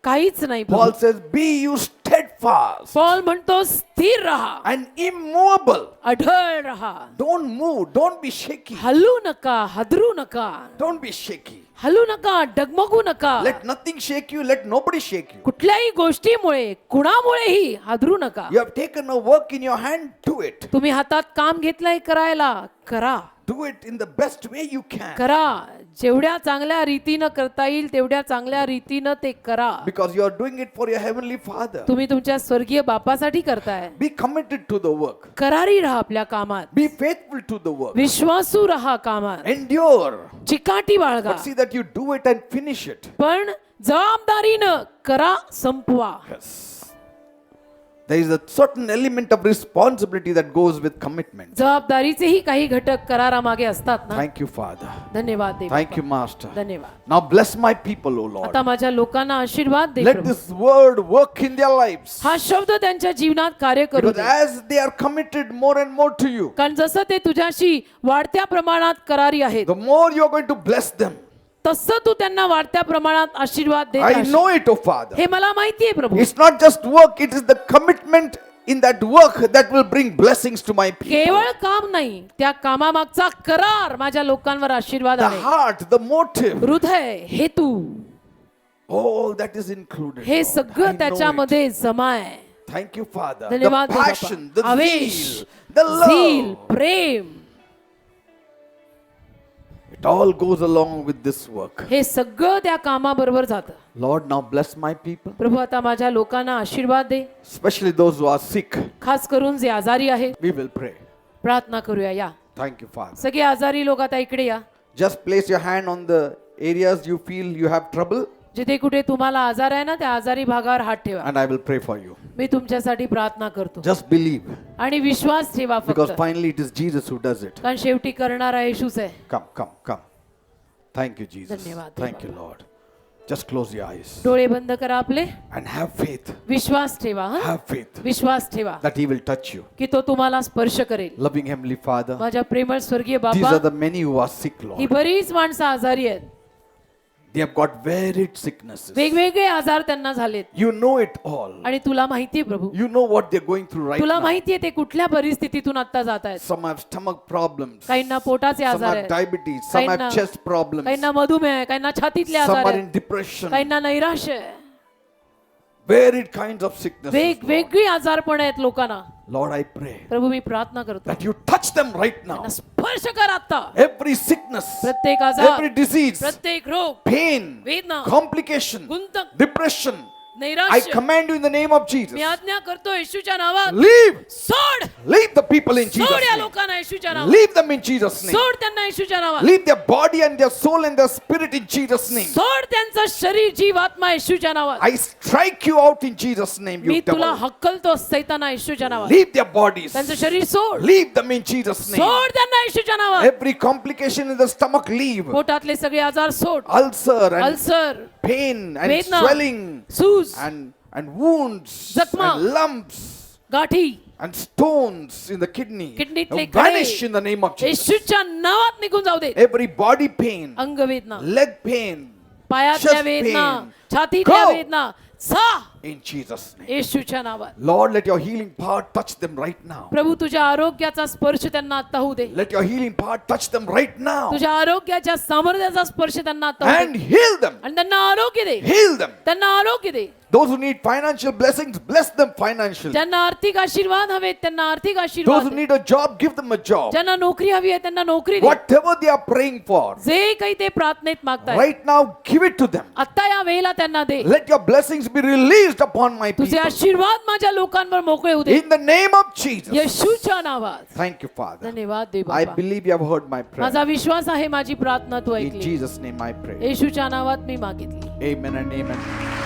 काहीच नाही. Paul says, be you steadfast Paul म्हणतो स्थिर रहा, and immovable. अढळ रहा, Don't move. Don't be shaky. हलू नका, हादरू नका, Don't be shaky. हलू नका, डगमगू नका. Let nothing shake you. Let nobody shake you. कुठल्याही गोष्टीमुळे कुणामुळेही हादरू नका. You have taken a work in your hand. Do it. तुम्ही हातात काम घेतलंय करायला, करा. Do it in the best way you can. करा, जेवढ्या चांगल्या रीतीनं करता येईल तेवढ्या चांगल्या रीतीनं ते करा. Because you are doing it for your heavenly Father. तुम्ही तुमच्या स्वर्गीय बापासाठी करताय. Be committed to the work. करारी राहा आपल्या कामात, Be faithful to the work. विश्वासू राहा कामात, Endure. चिकाटी बाळगा, But see that you do it and finish it. पण जबाबदारीनं करा, संपवा. Yes. There is a certain element of responsibility that goes with commitment. जबाबदारीचेही काही घटक करारामागे असतात ना. Thank you, Father. धन्यवाद देव. Thank you, Master. धन्यवाद. Now bless my people, O Lord. आता माझ्या लोकांना आशीर्वाद दे Let Prabhu. this word work in their lives. हा शब्द त्यांच्या जीवनात कार्य करू Because they. as they are committed more and more to you, कारण जसं ते तुझ्याशी वाढत्या प्रमाणात करारी आहेत, the more you are going to bless them. तसं तू त्यांना वाढत्या प्रमाणात आशीर्वाद देत I राहशील. know it, O Father. हे मला माहितीये प्रभू. It's not just work, it is the commitment in that work that will bring blessings to my people. केवळ काम नाही, त्या कामामागचा करार माझ्या लोकांवर आशीर्वाद The आहे. heart, the motive, हृदय, हेतू, all that is included. हे Lord. I सगळं know त्याच्यामध्ये जमा आहे. it. Thank you, Father. The धन्यवाद देव passion, Bappa. the Avesh, zeal, the झील, love. Prem, It all goes along with this work. हे सगळं त्या कामाबरोबर जातं. Lord, now bless my people, प्रभू, आता माझ्या लोकांना आशीर्वाद दे, especially those who are sick. खास करून जे आजारी आहेत. We will pray. प्रार्थना करूया. या Thank you, Father. सगळे आजारी लोक आता इकडे या. Just place your hand on the areas you feel you have trouble, जिथे कुठे तुम्हाला आजार आहे ना, त्या आजारी भागावर हात ठेवा. and I will pray for you. मी तुमच्यासाठी प्रार्थना करतो. Just believe, आणि विश्वास ठेवा because फक्त, finally it is Jesus who does it. कारण शेवटी करणारा येशूच आहे. Come, come, come. Thank you, Jesus. धन्यवाद, Thank you, Lord. Just close your eyes डोळे बंद करा आपले. and have faith. विश्वास ठेवा. हं? Have faith विश्वास ठेवा that He will touch you. की तो तुम्हाला स्पर्श करेल. Loving Heavenly Father, माझ्या प्रेमळ स्वर्गीय these बाबा, are the many who are sick, he Lord. बरीच माणसं आजारी आहेत. They have got varied sicknesses. वेगवेगळे आजार त्यांना झालेत. You know it all. आणि तुला माहितीये प्रभू, You know what they're going through right तुला now. माहितीये ते कुठल्या परिस्थितीतून आता जात आहेत. Some have stomach problems. काहींना पोटाचे Some आजार have आहेत, diabetes. Some have काहींना chest problems. काहींना मधुमेह आहे, काहींना छातीतले Some आजार are in आहेत, depression. काहींना नैराश्य आहे. Varied kinds of sicknesses. वेगवेगळी आजारपण आहेत लोकांना. Lord, I pray प्रभू, मी प्रार्थना करतो, that you touch them right now. त्यांना स्पर्श कर आता. Every sickness, प्रत्येक आजार, every disease, प्रत्येक रोग, pain, वेदना, complication, गुंतक, depression, I नैराश्य command you in the name of Jesus. मी आज्ञा करतो येशूच्या नावात Leave. सोड Leave the people in Jesus' सोड या name. लोकांना येशूच्या नावात Leave them in Jesus' name. सोड त्यांना येशूच्या नावात Leave their body and their soul and their spirit in Jesus' name. सोड त्यांचं शरीर जीव आत्मा येशूच्या नावात I strike you out in Jesus' name, me you तुला devil. हक्कलतो सैताना येशूच्या नावात Leave their bodies. त्यांचं शरीर सोड Leave them in Jesus' name. सोड त्यांना येशूच्या नावात Every complication in the stomach, leave. पोटातले सगळे आजार सोड Ulcer and ulcer pain and वेदना, swelling सूज and wounds जखमा, and lumps गाठी and stones in the kidney किडनीतले vanish खडे in the name of Jesus. येशूच्या नावात निघून जाऊ दे Every body pain, अंगवेदना leg pain, पायातल्या chest वेदना pain, छातीतल्या go. वेदना सा in Jesus' name. येशूच्या नावात Lord, let your healing power touch them right now. प्रभू तुझ्या आरोग्याचा स्पर्श त्यांना आता होऊ दे Let your healing power touch them right now तुझ्या आरोग्याच्या सामर्थ्याचा स्पर्श त्यांना आता होऊ and दे heal them. आणि त्यांना आरोग्य दे Heal them. त्यांना आरोग्य दे Those who need financial blessings, bless them financially. ज्यांना आर्थिक आशीर्वाद हवेत त्यांना आर्थिक Those आशीर्वाद who they. need a job, give them a job. ज्यांना नोकरी हवी आहे त्यांना नोकरी दे Whatever they are praying for, जे काही ते प्रार्थनेत मागताय right now give it to them. आता या वेळेला त्यांना दे Let your blessings be released upon my तुझे people. आशीर्वाद माझ्या लोकांवर मोकळे होऊ दे In the name of Jesus. येशूच्या नावात Thank you, Father. धन्यवाद दे I बाबा believe you have heard my prayer. माझा विश्वास आहे माझी प्रार्थना तू In ऐकली Jesus' name I pray. येशूच्या नावात मी मागितली Amen and amen.